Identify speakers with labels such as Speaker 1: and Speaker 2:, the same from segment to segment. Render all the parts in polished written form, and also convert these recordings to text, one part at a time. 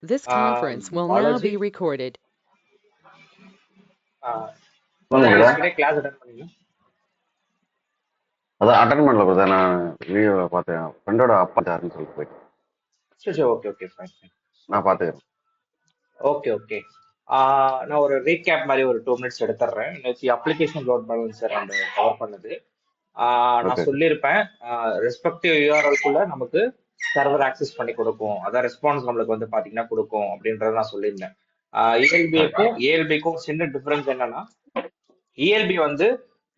Speaker 1: This conference will now
Speaker 2: Balaji
Speaker 1: be recorded.
Speaker 3: சொல்லுங்க brother.
Speaker 2: Yesterday class attend பண்ணீங்க?
Speaker 3: அதான் attend பண்ணல பிரதர். நான் வீடியோல பார்த்தேன். ஃப்ரெண்டோட அப்பா சாருன்னு சொல்லிட்டு போயிட்டேன்.
Speaker 2: சரி சரி, ஓகே ஓகே, ஃபைன் ஃபைன்.
Speaker 3: நான் பார்த்துக்கிறேன்.
Speaker 2: Okay okay. நான் ஒரு ரீகேப் மாதிரி ஒரு 2 மினிட்ஸ் எடுத்துடுறேன். நேற்று அப்ளிகேஷன் லோட் பேலன்சர் அந்த கவர் பண்ணது. நான்
Speaker 3: ஓகே
Speaker 2: சொல்லியிருப்பேன், ரெஸ்பெக்டிவ் யூஆர்எல்குள்ள நமக்கு சர்வர் ஆக்சஸ் பண்ணி கொடுக்கும், அதான் ரெஸ்பான்ஸ் நம்மளுக்கு வந்து பாத்தீங்கன்னா கொடுக்கும் அப்படின்றத நான் சொல்லியிருந்தேன். ஏஎல்பிக்கும் சின்ன டிஃபரன்ஸ் என்னன்னா, இஎல்பி வந்து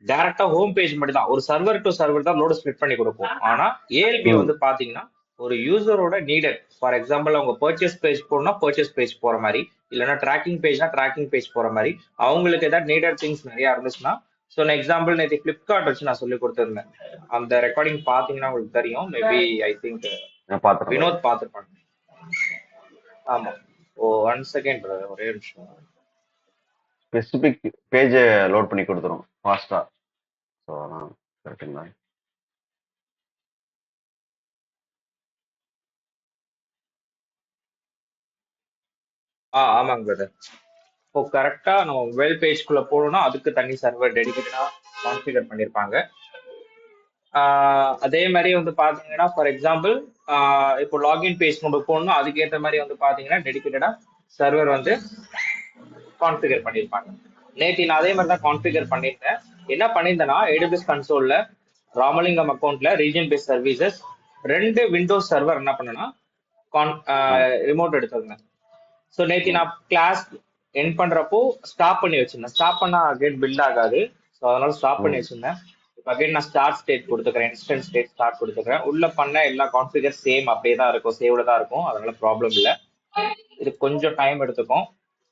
Speaker 2: டைரக்டா ஹோம் பேஜ் மட்டும் தான், ஒரு சர்வர் டு சர்வர் தான் லோடு ஸ்ப்ளிட் பண்ணி கொடுக்கும். ஆனா ஏஎல்பி
Speaker 3: ம்
Speaker 2: வந்து பாத்தீங்கன்னா ஒரு யூசரோட நீடட், ஃபார் எக்ஸாம்பிள் அவங்க பர்ச்சேஸ் பேஜ் போகணும்னா பர்ச்சேஸ் பேஜ் போற மாதிரி, இல்லைன்னா ட்ராக்கிங் பேஜ்னா ட்ராக்கிங் பேஜ் போற மாதிரி, அவங்களுக்கு ஏதாவது நீடட் திங்ஸ் நிறைய இருந்துச்சுன்னா. ஸோ நான் எக்ஸாம்பிள் நேற்று ஃபிளிப்கார்ட் வச்சு நான் சொல்லி கொடுத்துருந்தேன். அந்த ரெக்கார்டிங் பாத்தீங்கன்னா உங்களுக்கு தெரியும். மேபி ஐ திங்க்
Speaker 3: நான் பார்த்துறேன் brother.
Speaker 2: வினோத் பார்த்துருப்பாங்க. ஆமா. ஓ, 1 செகண்ட், ஒரே நிமிஷம்.
Speaker 3: ஸ்பெசிபிக் பேஜை லோட் பண்ணி கொடுத்துரும் ஃபாஸ்டா. ஸோ அதான் கரெக்டுங்களா?
Speaker 2: ஆமாங்க பிரதர். இப்போ கரெக்டா நம்ம மொபைல் பேஜ்குள்ள போகணும்னா அதுக்கு தனி சர்வர் டெடிகேட்டடா கான்ஃபிகர் பண்ணிருப்பாங்க. அதே மாதிரி வந்து பாத்தீங்கன்னா ஃபார் எக்ஸாம்பிள் இப்போ லாகின் பேஜ் நம்ம போகணும்னா அதுக்கேற்ற மாதிரி வந்து பாத்தீங்கன்னா டெடிகேட்டடா சர்வர் வந்து கான்ஃபிகர் பண்ணியிருப்பாங்க. நேற்று நான் அதே மாதிரி தான் கான்ஃபிகர் பண்ணியிருந்தேன். என்ன பண்ணியிருந்தேன்னா, ஏடபிள்யூஎஸ் கன்சோல்ல ராமலிங்கம் அக்கௌண்ட்ல region based services 2 Windows server என்ன பண்ணேன்னா
Speaker 3: ம்
Speaker 2: ரிமோட் எடுத்திருந்தேன். ஸோ நேற்று
Speaker 3: ம்
Speaker 2: நான் கிளாஸ் என் பண்றப்போ ஸ்டாப் பண்ணி வச்சிருந்தேன். ஸ்டாப் பண்ணா அகைன் பில்ட் ஆகாது. ஸோ அதனால ஸ்டாப் பண்ணி
Speaker 3: ம்
Speaker 2: வச்சிருந்தேன். இப்போ அகைன் நான் ஸ்டார்ட் ஸ்டேட் கொடுத்துக்கிறேன், இன்ஸ்டன்ட் ஸ்டேட் ஸ்டார்ட் கொடுத்துக்கிறேன். உள்ள பண்ண எல்லா கான்ஃபிகர் சேம் அப்படியே தான் இருக்கும், சேவ்ல தான் இருக்கும். அதனால ப்ராப்ளம் இல்லை. இது கொஞ்சம் டைம் எடுத்துக்கும்.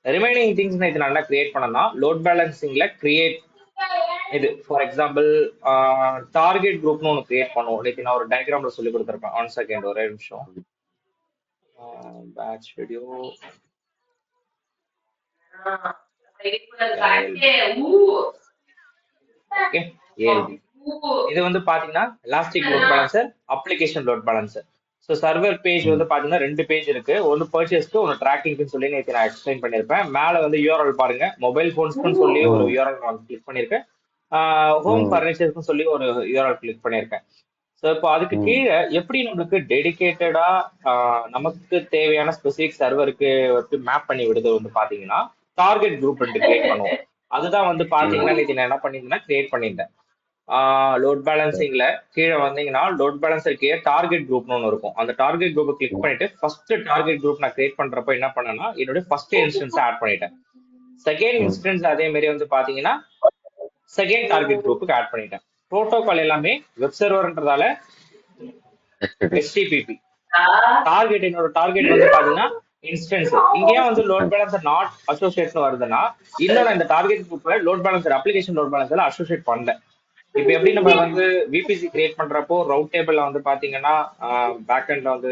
Speaker 2: ரிமைனிங் திங்ஸ் நான் இது நல்லா கிரியேட் பண்ணனா லோட் பேலன்சிங்ல கிரியேட் இது ஃபார் எக்ஸாம்பிள் டார்கெட் குரூப்னு ஒன்று கிரியேட் பண்ணுவோம். நேற்று நான் ஒரு டயக்ராம்ல சொல்லி கொடுத்துருப்பேன். 1 செகண்ட், ஒரே நிமிஷம். Batch video okay. ஏஎல்பி இது வந்து பாத்தீங்கன்னா elastic load balancer, application load balancer. So server page
Speaker 3: ம்
Speaker 2: வந்து பாத்தீங்கன்னா 2 பேஜ் இருக்கு. ஒன்னு பர்ச்சேஸ்க்கு, ஒன்னு ட்ராக்கிங்க்கு சொல்லி நேற்று நான் எக்ஸ்பிளைன் பண்ணிருப்பேன். மேல வந்து யூஆர்எல் பாருங்க, மொபைல் போன்ஸ்க்கு சொல்லி ஒரு
Speaker 3: ம்
Speaker 2: யூஆர்எல் நான் கிளிக் பண்ணிருக்கேன். ஹோம்
Speaker 3: ம்
Speaker 2: ஃபர்னிச்சர்ஸ்க்கு சொல்லி ஒரு யூஆர்எல் கிளிக் பண்ணிருக்கேன். ஸோ இப்போ அதுக்கு
Speaker 3: ம்
Speaker 2: கீழே எப்படி நம்மளுக்கு டெடிகேட்டடா நமக்கு தேவையான ஸ்பெசிபிக் சர்வருக்கு வந்து மேப் பண்ணி விடுது வந்து பாத்தீங்கன்னா டார்கெட் குரூப் 2 கிரியேட் பண்ணுவோம். அதுதான் வந்து பாத்தீங்கன்னா நேற்று நான் என்ன பண்ணியிருந்தேன்னா கிரியேட் பண்ணியிருந்தேன். லோட் பேலன்சிங்ல கீழே வந்தீங்கன்னா லோட் பேலன்சர் கீழே டார்கெட் குரூப்னு ஒன்று இருக்கும். அந்த டார்கெட் குரூப்பை கிளிக் பண்ணிட்டு ஃபர்ஸ்ட் டார்கெட் குரூப் நான் கிரியேட் பண்றப்ப என்ன பண்ணேன்னா என்னுடைய ஃபர்ஸ்ட் இன்ஸ்டன்ஸ் ஆட் பண்ணிட்டேன். செகண்ட்
Speaker 3: ம்
Speaker 2: இன்ஸ்டன்ஸ் அதே மாதிரி வந்து பாத்தீங்கன்னா செகண்ட் டார்கெட் குரூப்புக்கு ஆட் பண்ணிட்டேன். ப்ரோட்டோகால் எல்லாமே வெப் சர்வர்ன்றதால
Speaker 3: HTTP.
Speaker 2: HTTP. டார்கெட், என்னோட டார்கெட் வந்து பாத்தீங்கன்னா இன்ஸ்டன்ஸ். இங்கேயே வந்து லோட்
Speaker 3: Instance.
Speaker 2: பேலன்சர் நாட் அசோசியேட்னு வருதுன்னா இன்னும் நான் இந்த டார்கெட் குரூப்பை load balancer application load பேலன்சர்ல associate பண்ணல. இப்போ எப்படி நம்ம வந்து விபிசி கிரியேட் பண்றப்போ ரவுட் டேபிள்ல வந்து பாத்தீங்கன்னா பேக் வந்து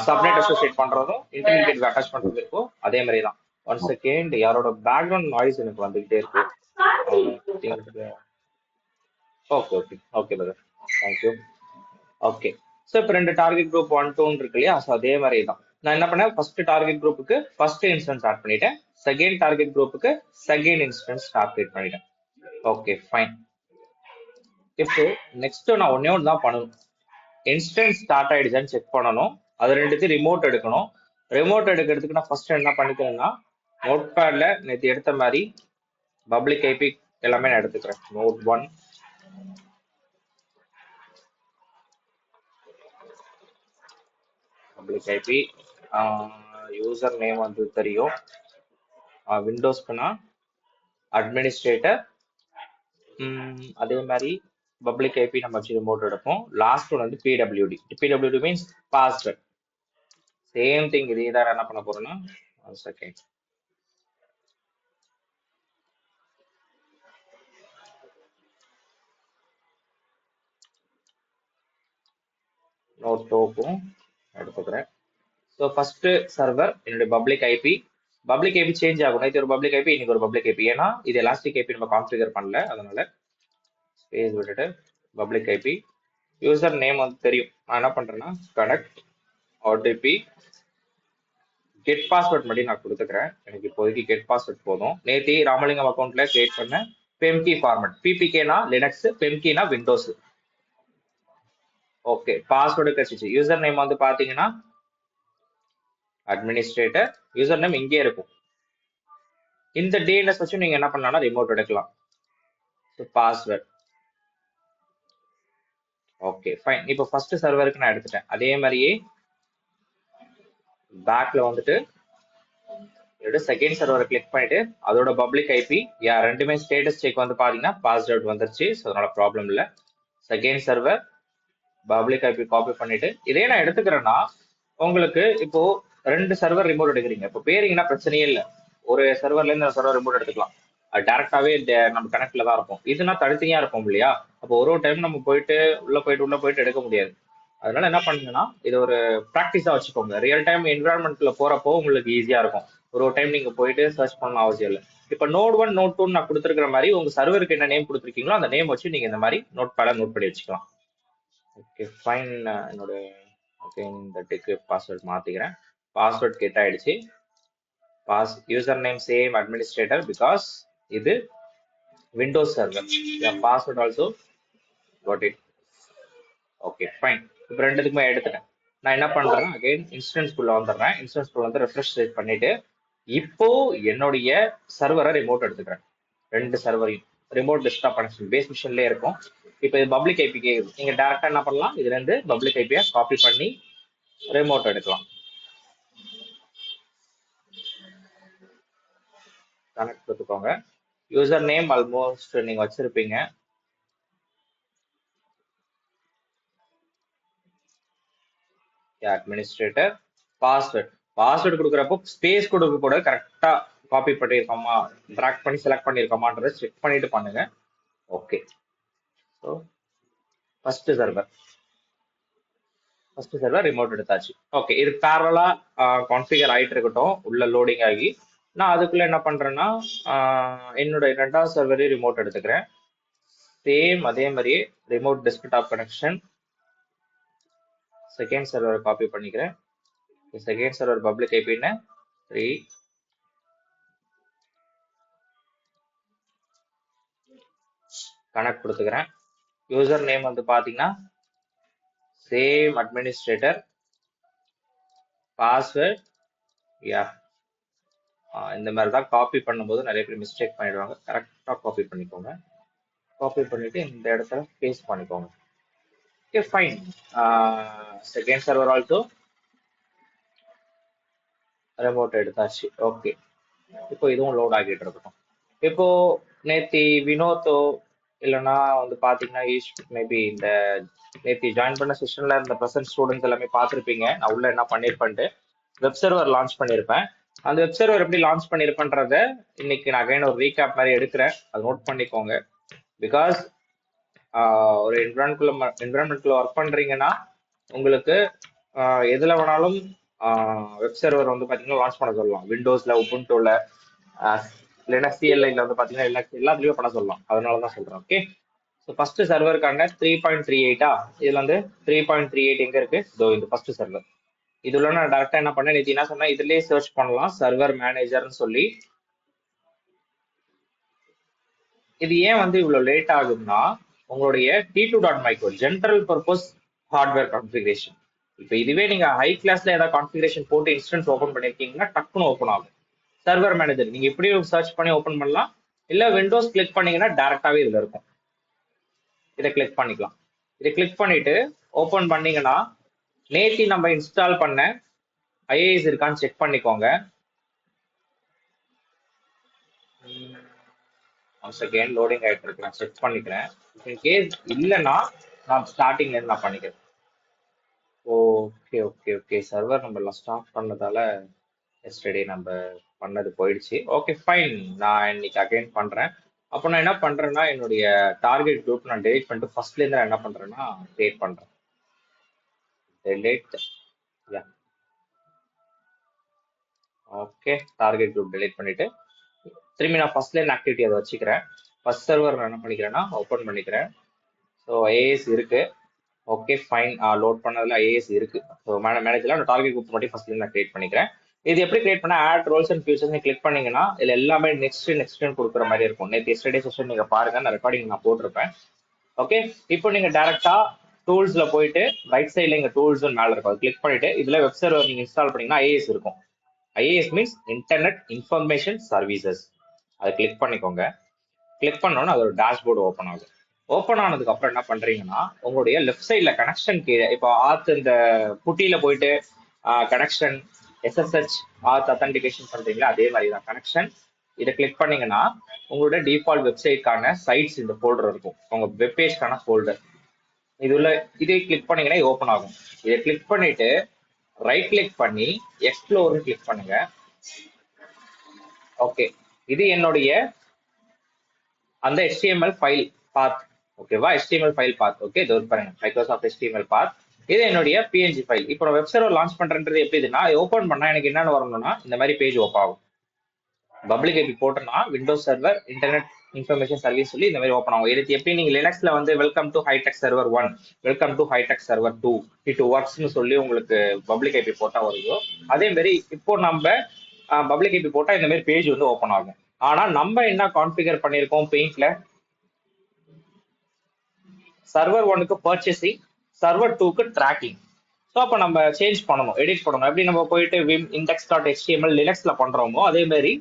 Speaker 2: சப்நெட் அசோசியேட் பண்றதும் இன்டர்நெட் கேட்வே அட்டாச் பண்றது இருக்கும், அதே மாதிரி தான். 1 செகண்ட், யாரோட பேக்ரவுண்ட் நாய்ஸ் எனக்கு வந்துகிட்டே இருக்கு. Okay okay okay brother, thank you. Okay. So இப்போ 2 டார்கெட் குரூப் 1, 2 இருக்கு இல்லையா? ஸோ அதே மாதிரி தான் நான் என்ன பண்ணேன், ஃபர்ஸ்ட் டார்கெட் குரூப்புக்கு ஃபர்ஸ்ட் இன்ஸ்டன்ஸ் ஆட் பண்ணிட்டேன். செகண்ட் டார்கெட் குரூப்புக்கு செகண்ட் இன்ஸ்டன்ஸ் கிரியேட் பண்ணிட்டேன். Okay fine. இப்போ நெக்ஸ்ட் நான் ஒன்னே ஒன்று தான் பண்ணணும். இன்ஸ்டன்ஸ் ஸ்டார்ட் ஆயிடுச்சான்னு செக் பண்ணணும். அது ரெண்டுத்தையும் ரிமோட் எடுக்கணும். ரிமோட் எடுக்கிறதுக்கு நான் ஃபர்ஸ்ட் என்ன பண்ணிக்கிறேன்னா, நோட் பேட்ல நேற்று எடுத்த மாதிரி பப்ளிக் ஐபி எல்லாமே நான் எடுத்துக்கிறேன். Note 1, public IP, user name வந்து தெரியும். விண்டோஸ்க்குனா அட்மினிஸ்ட்ரேட்டர். அதே மாதிரி பப்ளிக் ஐபி நம்ம வச்சு ரிமோட் எடுப்போம். லாஸ்ட் ஒன் வந்து PWD. PWD means password. Same thing, இதே தான் என்ன பண்ண போறோம்னா, 1 செகண்ட், நோட் டோக்கும் எடுத்துக்கிறேன். ஸோ ஃபர்ஸ்ட் சர்வர் என்னுடைய public IP. Public IP change ஆகும். நேற்று ஒரு பப்ளிக் ஐபி, இன்னைக்கு ஒரு பப்ளிக் ஐபி. ஏன்னா இது எலாஸ்டிக் ஐபி நம்ம கான்ஃபிகர் பண்ணல, அதனால ஸ்பேஸ் விட்டுட்டு பப்ளிக் ஐபி. யூசர் நேம் வந்து தெரியும். நான் என்ன பண்றேன்னா கனெக்ட் ஓடிபி கெட் பாஸ்வேர்ட் மட்டும் நான் கொடுத்துக்கிறேன். எனக்கு இப்போதைக்கு கெட் பாஸ்வேர்ட் போதும். நேத்தி ராமலிங்கம் அக்கௌண்ட்ல கிரியேட் பண்ண பெம்கி ஃபார்மட். பிபிகேனா லினக்ஸ், பெம்கினா விண்டோஸ். ஓகே, பாஸ்வேர்டு கிடைச்சிச்சு. யூசர் நேம் வந்து பாத்தீங்கன்னா அட்மினிஸ்ட்ரேட்டர். யூசர் நேம் இங்கே இருக்கும். இந்த டிஎன்எஸ் வச்சு நீங்க என்ன பண்ணலாம்னா ரிமோட் எடுக்கலாம். பாஸ்வேர்ட். Okay fine. இப்போ ஃபர்ஸ்ட் சர்வருக்கு நான் எடுத்துட்டேன். அதே மாதிரியே பேக்ல வந்துட்டு செகண்ட் சர்வரை கிளிக் பண்ணிட்டு அதோட பப்ளிக் ஐபி ரெண்டுமே ஸ்டேட்டஸ் செக் வந்து பாத்தீங்கன்னா பாஸ்ட் அவுட் வந்துருச்சு. ஸோ அதனால ப்ராப்ளம் இல்லை. Second server public IP copy பண்ணிட்டு இதே நான் எடுத்துக்கிறேன்னா உங்களுக்கு இப்போ 2 சர்வர் ரிமோட் எடுக்கிறீங்க. இப்போ பேரிங்கன்னா பிரச்சனையே இல்லை. ஒரு சர்வர்ல இருந்து சர்வர் ரிமோட் எடுத்துக்கலாம். அது டேரக்டாவே நம்ம கனெக்ட்ல தான் இருக்கும். இதுனா தனித்தனியா இருக்கும் இல்லையா? அப்போ ஒரு டைம் நம்ம போயிட்டு உள்ள போயிட்டு எடுக்க முடியாது. அதனால என்ன பண்ணுங்கன்னா இது ஒரு ப்ராக்டிஸா வச்சுக்கோங்க. ரியல் டைம் என்விரான்மெண்ட்ல போறப்போ உங்களுக்கு ஈஸியா இருக்கும். ஒரு டைம் நீங்க போயிட்டு சர்ச் பண்ண அவசியம் இல்லை. இப்ப நோட் 1 நோட் 2 நான் கொடுத்துருக்கிற மாதிரி உங்க சர்வருக்கு என்ன நேம் கொடுத்துருக்கீங்களோ அந்த நேம் வச்சு நீங்க இந்த மாதிரி நோட் பண்ணி வச்சுக்கலாம். Okay fine. என்னோட ஓகே இந்த டெக்கு பாஸ்வேர்ட் மாத்திக்கிறேன். பாஸ்வேர்ட் கெட் ஆயிடுச்சு. User name same administrator because இது Windows server. Password also got it. Okay fine. இப்போ ரெண்டுத்துக்குமே எடுத்துட்டேன். நான் என்ன பண்றேன், அகைன் இன்ஸ்டன்ஸ்குள்ள வந்துடுறேன். இன்ஸ்டன்ஸ்குள்ள வந்து ரெஃப்ரெஷ் பண்ணிட்டு இப்போ என்னுடைய சர்வரை ரிமோட் எடுத்துக்கிறேன். 2 சர்வரையும் ரிமோட் டெஸ்க்டாப் கனெக்ஷன் பேஸ் மிஷின்லேயே இருக்கும். இப்போ இது பப்ளிக் ஐபிக்கே நீங்க டேரக்டா என்ன பண்ணலாம், இதுல இருந்து பப்ளிக் ஐபியை காப்பி பண்ணி ரிமோட் எடுக்கலாம். கனெக்ட் கொடுத்துக்கோங்க. யூசர் நேம் ஆல்மோஸ்ட் நீங்க வச்சிருப்பீங்க. அட்மினிஸ்ட்ரேட்டர். பாஸ்வேர்ட் கொடுக்குறப்போ ஸ்பேஸ் கொடுக்க கூட கரெக்டா காப்பி பண்ணியிருக்கோமா, ட்ராக் பண்ணி செலக்ட் பண்ணியிருக்கோமான்றதை செக் பண்ணிட்டு பண்ணுங்க. Okay. So first server remote எடுத்தாச்சு. ஓகே, இது பேரலா கான்ஃபிகர் ஆயிட்டு இருக்கட்டும். உள்ள லோடிங் ஆகி நான் அதுக்குள்ள என்ன பண்றேன்னா என்னோட 2வது சர்வரையும் ரிமோட் எடுத்துக்கிறேன். சேம் அதே மாதிரியே ரிமோட் டெஸ்க்டாப் கனெக்ஷன். செகண்ட் சர்வரை காப்பி பண்ணிக்கிறேன். செகண்ட் சர்வர் பப்ளிக் ஐபின்னு 3 கனெக்ட் கொடுத்துக்கிறேன். யூசர் நேம் வந்து பாத்தீங்கன்னா சேம் அட்மினிஸ்ட்ரேட்டர். பாஸ்வேர்ட் இந்த மாதிரி தான் காப்பி பண்ணும்போது நிறைய பேர் மிஸ்டேக் பண்ணிடுவாங்க. கரெக்டாக காப்பி பண்ணிக்கோங்க. காப்பி பண்ணிட்டு இந்த இடத்துல பேஸ்ட் பண்ணிக்கோங்க. Okay fine. Second server also remote எடுத்தாச்சு. ஓகே, இப்போ இதுவும் லோட் ஆகிட்டு இருக்கட்டும். இப்போ நேத்தி வினோத்தோ இல்லைன்னா வந்து பாத்தீங்கன்னா மேபி இந்த நேத்தி ஜாயின் பண்ண செஷன்ல இருந்த ப்ரெசன்ட் ஸ்டூடெண்ட்ஸ் எல்லாமே பார்த்துருப்பீங்க. நான் உள்ள என்ன பண்ணிருப்பேன்ட்டு வெப் சர்வர் லான்ச் பண்ணியிருப்பேன். அந்த வெப் சர்வர் எப்படி லான்ச் பண்ணியிருப்பேன்றத இன்னைக்கு நான் அகைன் ஒரு ரீகேப் மாதிரி எடுக்கிறேன். அதை நோட் பண்ணிக்கோங்க. பிகாஸ் ஒரு என்விரான்மெண்ட்குள்ள ஒர்க் பண்றீங்கன்னா உங்களுக்கு எதுல வேணாலும் வெப் சர்வர் வந்து பாத்தீங்கன்னா லான்ச் பண்ண சொல்லலாம். விண்டோஸ்ல, உபுண்டுல, லினக்ஸ் சிஎல்ஐல வந்து பாத்தீங்கன்னா எல்லாத்துலயும் பண்ண சொல்லலாம். அதனாலதான் சொல்றேன். ஓகே, ஸோ ஃபர்ஸ்ட் சர்வருக்கான 3.38 இதுல வந்து 3.38 எங்க இருக்கு? இதோ இந்த ஃபர்ஸ்ட் சர்வர். இதுல நான் டேரக்டா என்ன பண்ணேன், நேற்று என்ன சொன்னேன், இதுலயே சர்ச் பண்ணலாம் சர்வர் மேனேஜர்னு சொல்லி. இது ஏன் வந்து இவ்வளவு லேட் ஆகும்னா உங்களுடைய T2.micro general purpose hardware configuration. இப்போ இதுவே நீங்க ஹை கிளாஸ்ல ஏதாவது கான்ஃபிகரேஷன் போட்டு இன்ஸ்டன்ஸ் ஓபன் பண்ணிருக்கீங்கன்னா டக்குன்னு ஓப்பன் ஆகும். சர்வர் மேனேஜர் நீங்க இப்படியும் சர்ச் பண்ணி ஓபன் பண்ணலாம். இல்ல விண்டோஸ் கிளிக் பண்ணீங்கன்னா டேரக்டாவே இதுல இருக்கும். இதை கிளிக் பண்ணிக்கலாம். இதை கிளிக் பண்ணிட்டு ஓபன் பண்ணீங்கன்னா நேத்தி நம்ம இன்ஸ்டால் பண்ண ஐஏஎஸ் இருக்கான்னு செக் பண்ணிக்கோங்க. செகண்ட் லோடிங் ஆயிட்டு இருக்கு, நான் செக் பண்ணிக்கிறேன். இன்கேஸ் இல்லைன்னா நான் ஸ்டார்டிங்ல இருந்து நான் பண்ணிக்கிறேன். ஓகே ஓகே ஓகே, சர்வர் நம்ம ஸ்டார்ட் பண்ணதால எஸ்டர்டே நம்ம பண்ணது போயிடுச்சு. ஓகே ஃபைன், நான் இன்னைக்கு அகைன் பண்றேன். அப்போ நான் என்ன பண்றேன்னா என்னுடைய டார்கெட் குரூப் நான் டெலிட் பண்ணிட்டு ஃபர்ஸ்ட்ல இருந்து நான் என்ன பண்றேன்னா கிரியேட் பண்றேன். delete yeah okay, target group delete பண்ணிட்டு திரும்பி நான் ஃபர்ஸ்ட்ல இருந்து ஆக்டிவிட்டி அதை வச்சுக்கிறேன். ஃபர்ஸ்ட் சர்வர் நான் என்ன பண்ணிக்கிறேன்னா ஓப்பன் பண்ணிக்கிறேன். ஸோ ஐஏஎஸ் இருக்கு. ஓகே ஃபைன், லோட் பண்ணதுல ஐஏஎஸ் இருக்கு. ஸோ மேனேஜர்ல டார்கெட் குரூப் மட்டும் ஃபர்ஸ்ட்ல இருந்து நான் கிரியேட் பண்ணிக்கிறேன். இது எப்படி கிரியேட் பண்ண add roles and features click பண்ணீங்கன்னா இதுல எல்லாமே நெக்ஸ்ட் கொடுக்குற மாதிரி இருக்கும். நேற்று எஸ்டர்டே செஷன் நீங்க பாருங்க, நான் ரெக்கார்டிங் நான் போட்டிருப்பேன். ஓகே, இப்போ நீங்க டைரக்டா டூல்ஸ்ல போயிட்டு ரைட் சைட்ல இங்க டூல்ஸ் மேல இருக்கும், கிளிக் பண்ணிட்டு இதுல வெப் சர்வர் நீங்க இன்ஸ்டால் பண்ணீங்கன்னா ஐஏஎஸ் இருக்கும். IAS means internet information services. அதை கிளிக் பண்ணிக்கோங்க. கிளிக் பண்ணோன்னா அது ஒரு டேஷ்போர்டு ஓப்பன் ஆகும். ஓப்பன் ஆனதுக்கு அப்புறம் என்ன பண்றீங்கன்னா உங்களுடைய லெஃப்ட் சைட்ல கனெக்ஷன் கீழே இப்போ இந்த புட்டியில போயிட்டு கனெக்ஷன் எஸ்எஸ்ஹெச் அத்தன்டிகேஷன் பண்றீங்களா, அதே மாதிரி தான் கனெக்ஷன். இதை கிளிக் பண்ணீங்கன்னா உங்களோட டிஃபால்ட் வெப்சைட்கான சைட்ஸ் இந்த ஃபோல்டர் இருக்கும், உங்க வெப்பேஜ்க்கான ஃபோல்டர். இதை கிளிக் பண்ணீங்கன்னா ஓப்பன் ஆகும். இதை கிளிக் பண்ணிட்டு ரைட் கிளிக் பண்ணி எக்ஸ்ப்ளோர் கிளிக் பண்ணுங்க. ஓகே, இது என்னுடைய அந்த HTML ஃபைல் பாத். ஓகேவா, HTML ஃபைல் பாத். ஓகே, இது பாருங்க மைக்ரோசாஃப்ட் HTML பாத். இது என்னுடைய PNG ஃபைல். இப்போ நான் வெப் சர்வர் லான்ச் பண்றேன்றது எப்படின்னா ஓப்பன் பண்ணா எனக்கு என்னன்னு வரணும்னா இந்த மாதிரி பேஜ் ஓப்பன் ஆகும். பப்ளிக் ஐபி போட்டோம்னா Windows server internet information service சொல்லி இந்த மாதிரி ஓப்பன் ஆகும். இது எப்படி நீங்க லினக்ஸ்ல வந்து welcome to hitech server 1, welcome to hitech server 2 it ஒர்க்ஸ்னு சொல்லி உங்களுக்கு பப்ளிக் ஐபி போட்டா வருதோ அதே மாதிரி இப்போ நம்ம பப்ளிக் ஐபி போட்டா இந்த மாதிரி பேஜ் வந்து ஓப்பன் ஆகும். ஆனா நம்ம என்ன கான்ஃபிகர் பண்ணிருக்கோம் பெயிண்ட்ல, சர்வர் 1க்கு பர்ச்சேசிங், சர்வர் 2க்கு ட்ராக்கிங். ஸோ அப்போ நம்ம சேஞ்ச் பண்ணணும், எடிட் பண்ணணும். எப்படி நம்ம போயிட்டு விம் index.html லினக்ஸ்ல பண்றோமோ அதே மாதிரி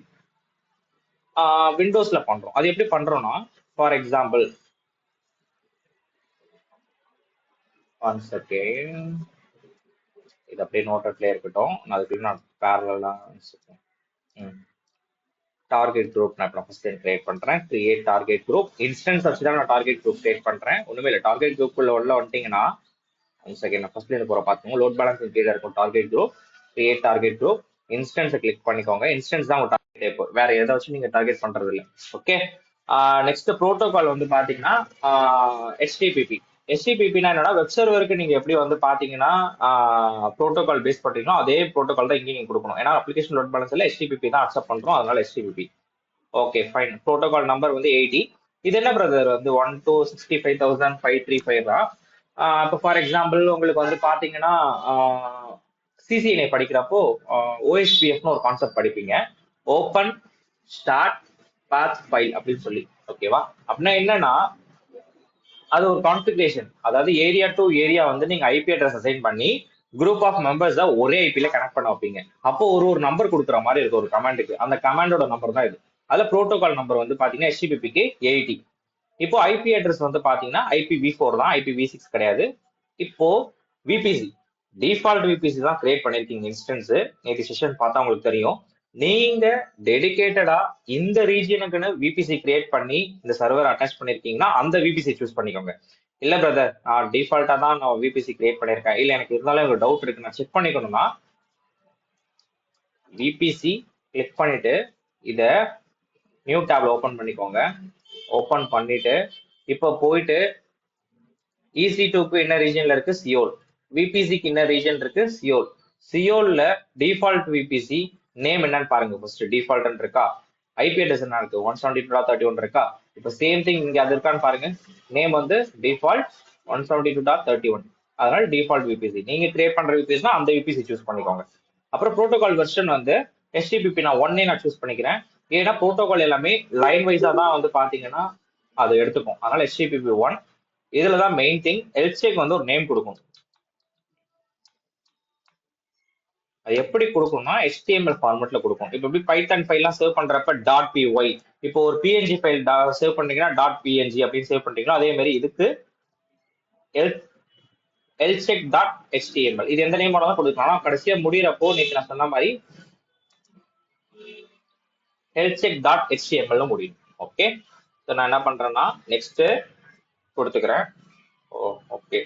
Speaker 2: விண்டோஸ்ல பண்றோம். அது எப்படி பண்றோம்னா ஃபார் எக்ஸாம்பிள் ஒன் செகண்ட், இது அப்படியே நோட்டட்ல இருக்கட்டும். அதுக்கு நான் பேரலா டார்கெட் குரூப் நான் இப்போ ஃபர்ஸ்ட் கிரியேட் பண்றேன். கிரியேட் டார்கெட் குரூப் இன்ஸ்டன்ஸ் வச்சு தான் நான் டார்கெட் குரூப் கிரியேட் பண்றேன். ஒண்ணுமே இல்லை, டார்கெட் குரூப் உள்ள வந்துட்டீங்கன்னா ஒன் செகண்ட் நான் ஃபர்ஸ்ட்ல இருந்து போற பார்த்துக்கோங்க. லோட் பேலன்ஸ் கீழே இருக்கும் target group, create target group, இன்ஸ்டன்ஸை கிளிக் பண்ணிக்கோங்க. இன்ஸ்டன்ஸ் தான் உங்க டார்கெட் டைப், வேற எதை வச்சு நீங்க டார்கெட் பண்றது இல்லை. ஓகே, நெக்ஸ்ட் ப்ரோட்டோகால் வந்து பாத்தீங்கன்னா HTTP. HTTPனா என்னன்னா வெப் சர்வருக்கு நீங்க எப்படி வந்து பாத்தீங்கன்னா ப்ரோட்டோகால் பேஸ் பண்றீங்களோ அதே ப்ரோட்டோகால் தான் இங்கே நீங்க கொடுக்கணும். ஏன்னா அப்ளிகேஷன் லோட் பேலன்ஸ்ல HTTP தான் அக்செப்ட் பண்றோம், அதனால HTTP. Okay fine, protocol number வந்து 80. இது என்ன பிரதர் வந்து 1 to 65,535 தான். இப்போ ஃபார் எக்ஸாம்பிள் உங்களுக்கு வந்து பாத்தீங்கன்னா CCNA படிக்கிறப்போ OSPFன்னு ஒரு கான்செப்ட் படிப்பீங்க, ஓப்பன் ஸ்டார்ட் பாத் ஃபைல் அப்படின்னு சொல்லி. ஓகேவா, அப்படின்னா என்னன்னா அது ஒரு கான்ஃபிகரேஷன், அதாவது ஏரியா டு ஏரியா வந்து நீங்க ஐபி அட்ரஸ் அசைன் பண்ணி குரூப் ஆஃப் மெம்பர்ஸ் ஒரே ஐபில கனெக்ட் பண்ண வைப்பீங்க. அப்போ ஒரு நம்பர் கொடுக்குற மாதிரி இருக்கு ஒரு கமாண்டுக்கு, அந்த கமாண்டோட நம்பர் தான் இது. அதுல ப்ரோட்டோகால் நம்பர் வந்து பாத்தீங்கன்னா HTTPக்கு 80. இப்போ ஐபி அட்ரஸ் வந்து பாத்தீங்கன்னா IPv4 தான், IPv6 கிடையாது. இப்போ VPC டிஃபால்ட் VPC தான் கிரியேட் பண்ணிருக்கீங்க இன்ஸ்டன்ஸ். நேற்று செஷன் பார்த்தா உங்களுக்கு தெரியும். நீங்க டெடிகேட்டடா இந்த ரீஜியனுக்குன்னு VPC கிரியேட் பண்ணி இந்த சர்வர் அட்டாச் பண்ணிருக்கீங்கன்னா அந்த VPC சூஸ் பண்ணிக்கோங்க. இல்ல பிரதர் நான் டிஃபால்ட்டா தான் நான் VPC கிரியேட் பண்ணிருக்கேன், இல்ல எனக்கு இருந்தாலும் ஒரு டவுட் இருக்கு நான் செக் பண்ணிக்கணும்னா VPC கிளிக் பண்ணிட்டு இத நியூ டேப்ல ஓபன் பண்ணிக்கோங்க. ஓபன் பண்ணிட்டு இப்போ போயிட்டு EC2க்கு என்ன ரீஜன்ல இருக்கு, சியோல். VPCக்கு என்ன ரீஜன் இருக்கு, சியோல். சியோல்ல டிஃபால்ட் VPC நேம் என்னன்னு பாருங்க. ஃபர்ஸ்ட் டிஃபால்ட் இருக்கா, ஐபி அட்ரஸ் என்ன இருக்கு 172.31 இருக்கா. இப்போ சேம் திங் இங்க அது இருக்கான்னு பாருங்க. நேம் வந்து டிஃபால்ட் 172.31, அதனால டிஃபால்ட் VPC. நீங்க கிரியேட் பண்ற VPC அந்த VPC சூஸ் பண்ணிக்கோங்க. அப்புறம் ப்ரோட்டோகால் வெர்ஷன் வந்து HTTP நான் 1 நான் சூஸ் பண்ணிக்கிறேன். ஏன்னா ப்ரோட்டோகால் எல்லாமே லைன் வைஸா தான் வந்து பாத்தீங்கன்னா அது எடுத்துக்கும், அதனால HTTP 1. இதுலதான் மெயின் திங், எல்செக் வந்து ஒரு நேம் கொடுக்கணும். அது எப்படி கொடுக்கணும்னா HTML ஃபார்மேட்ல கொடுக்கும். இப்போ எப்படி பைத்தான் ஃபைல்லாம் சேவ் பண்றப்ப .py, இப்போ ஒரு PNG ஃபைல் சேவ் பண்றீங்கன்னா .png அப்படின்னு சேவ் பண்றீங்களா, அதே மாதிரி இதுக்கு elcheck.html இது எந்த நேமோட தான் கொடுக்கலாம். ஆனா கடைசியா முடியறப்போ நேற்று நான் சொன்ன மாதிரி elcheck.html முடியும். ஓகே, நான் என்ன பண்றேன்னா நெக்ஸ்ட் கொடுத்துக்கிறேன். ஓகே,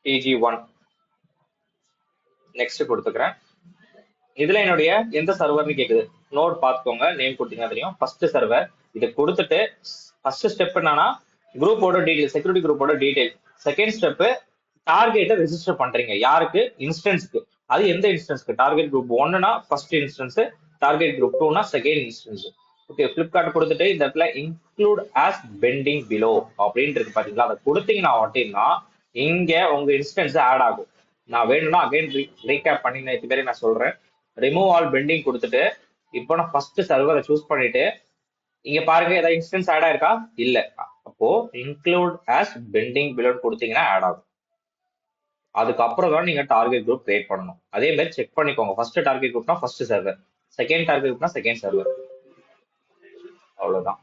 Speaker 2: TG1 நெக்ஸ்ட் கொடுத்துக்கிறேன். இதுல என்னுடைய எந்த சர்வர்னு கேக்குது, நோட் பாத்துக்கோங்க, நேம் கொடுத்தீங்கன்னா தெரியும். ஃபர்ஸ்ட் சர்வர் இது கொடுத்துட்டு ஃபர்ஸ்ட் ஸ்டெப் என்னன்னா குரூப்போட டீடைல், செக்யூரிட்டி குரூப்போட டீடைல். செகண்ட் ஸ்டெப் டார்கெட்டை ரெஜிஸ்டர் பண்றீங்க, யாருக்கு, இன்ஸ்டன்ஸ்க்கு. அது எந்த இன்ஸ்டன்ஸ்க்கு, டார்கெட் குரூப் 1னா ஃபர்ஸ்ட் இன்ஸ்டன்ஸ், டார்கெட் குரூப் 2னா செகண்ட் இன்ஸ்டன்ஸ். ஓகே, பிளிப்கார்ட் கொடுத்துட்டு இந்த இடத்துல இன்க்ளூட் ஆஸ் பெண்டிங் பிலோ அப்படின்னு இருக்கு பாத்தீங்களா, அதை கொடுத்தீங்கன்னா அப்படின்னா இங்க உங்க இன்ஸ்டன்ஸ் ஆட் ஆகும். நான் வேணும்னா அகைன் ரீகேப் பண்ணி நேற்று பேரே நான் சொல்றேன். ரிமூவ் ஆல் பெண்டிங் கொடுத்துட்டு இப்போ நான் ஃபர்ஸ்ட் சர்வரை சூஸ் பண்ணிட்டு இங்க பாருங்க ஏதாவது இன்ஸ்டன்ஸ் ஆட் ஆயிருக்கா இல்ல. அப்போ இன்க்ளூட் ஆஸ் பெண்டிங் பிலோன்னு கொடுத்தீங்கன்னா ஆட் ஆகும். அதுக்கப்புறம் தான் நீங்க டார்கெட் குரூப் கிரியேட் பண்ணணும். அதே மாதிரி செக் பண்ணிக்கோங்க. ஃபர்ஸ்ட் டார்கெட் குரூப்னா ஃபர்ஸ்ட் சர்வர், செகண்ட் டார்கெட் குரூப்னா செகண்ட் சர்வர். அவ்வளவுதான்.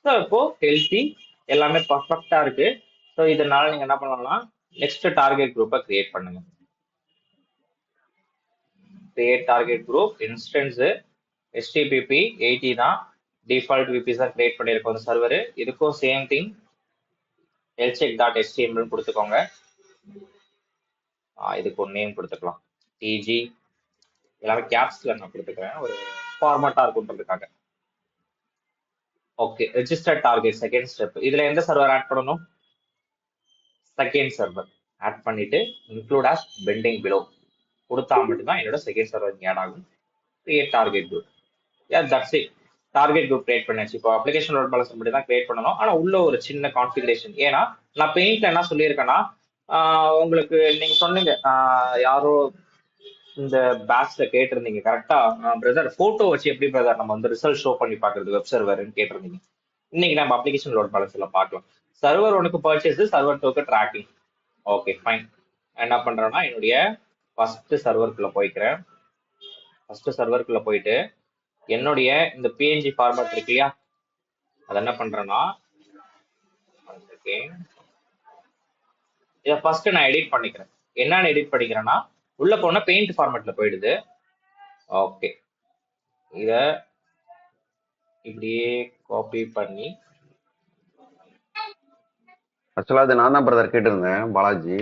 Speaker 2: ஸோ இப்போ ஹெல்த்தி எல்லாமே பர்ஃபெக்டா இருக்கு. ஸோ இதனால நீங்க என்ன பண்ணலாம்னா நெக்ஸ்ட் டார்கெட் குரூப்பை கிரியேட் பண்ணுங்க. Create target group instance HTTP 80 தான் டிஃபால்ட் VPS தான் கிரியேட் பண்ணியிருக்கோம் அந்த சர்வர். இதுக்கும் சேம் திங் healthcheck.html கொடுத்துக்கோங்க. இதுக்கு ஒரு நேம் கொடுத்துக்கலாம், டிஜி எல்லாமே கேப்ஸ்ல நான் கொடுத்துக்கிறேன் ஒரு ஃபார்மேட்டா இருக்குன்றதுக்காக. Okay, register target second step. இதுல எந்த சர்வர் ஆட் பண்ணணும்? செகண்ட் சர்வர் ஆட் பண்ணிட்டு இன்க்ளூட் ஆஸ் பெண்டிங் பிலோ கொடுத்தா மட்டும்தான் என்னோட செகண்ட் சர்வர் ஆட் ஆகும். Create target group. That's it. Target group create பண்ணியாச்சு. இப்போ அப்ளிகேஷன் லோட் பேலன்ஸ் மட்டும் தான் கிரியேட் பண்ணணும். ஆனா உள்ள ஒரு சின்ன கான்ஃபிகரேஷன். ஏன்னா நான் பெயிண்ட்ல என்ன சொல்லியிருக்கேன்னா உங்களுக்கு நீங்க சொன்னீங்க யாரோ இந்த பேட்ச்ல கேட்டிருந்தீங்க கரெக்டா பிரதர், போட்டோ வச்சு எப்படி பிரதர் நம்ம வந்து ரிசல்ட் ஷோ பண்ணி பாக்குறது வெப் சர்வர்னு கேட்டிருந்தீங்க. இன்னைக்கு நம்ம அப்ளிகேஷன் லோட் பேலன்ஸ் எல்லாம் பார்க்கலாம். சர்வர் ஒனுக்கு பர்ச்சேஸ், சர்வர் டூக்கு ட்ராக்கிங். Okay fine. என்ன பண்றேன்னா என்னுடைய ஃபர்ஸ்ட் சர்வருக்குள்ள போய்க்கிறேன். ஃபர்ஸ்ட் சர்வருக்குள்ள போயிட்டு என்னுடைய இந்த PNG ஃபார்மேட் இருக்கு இல்லையா, அதை என்ன பண்றேன்னா இதை ஃபர்ஸ்ட் நான் எடிட் பண்ணிக்கிறேன். என்னன்னு எடிட் பண்ணிக்கிறேன்னா உள்ள போன பெயிண்ட் ஃபார்மேட்ல போயிடுது. ஓகே, இத இப்படியே காப்பி பண்ணி
Speaker 3: ஆக்சுவலா அது நான் தான் பிரதர் கேட்டிருந்தேன் பாலாஜி.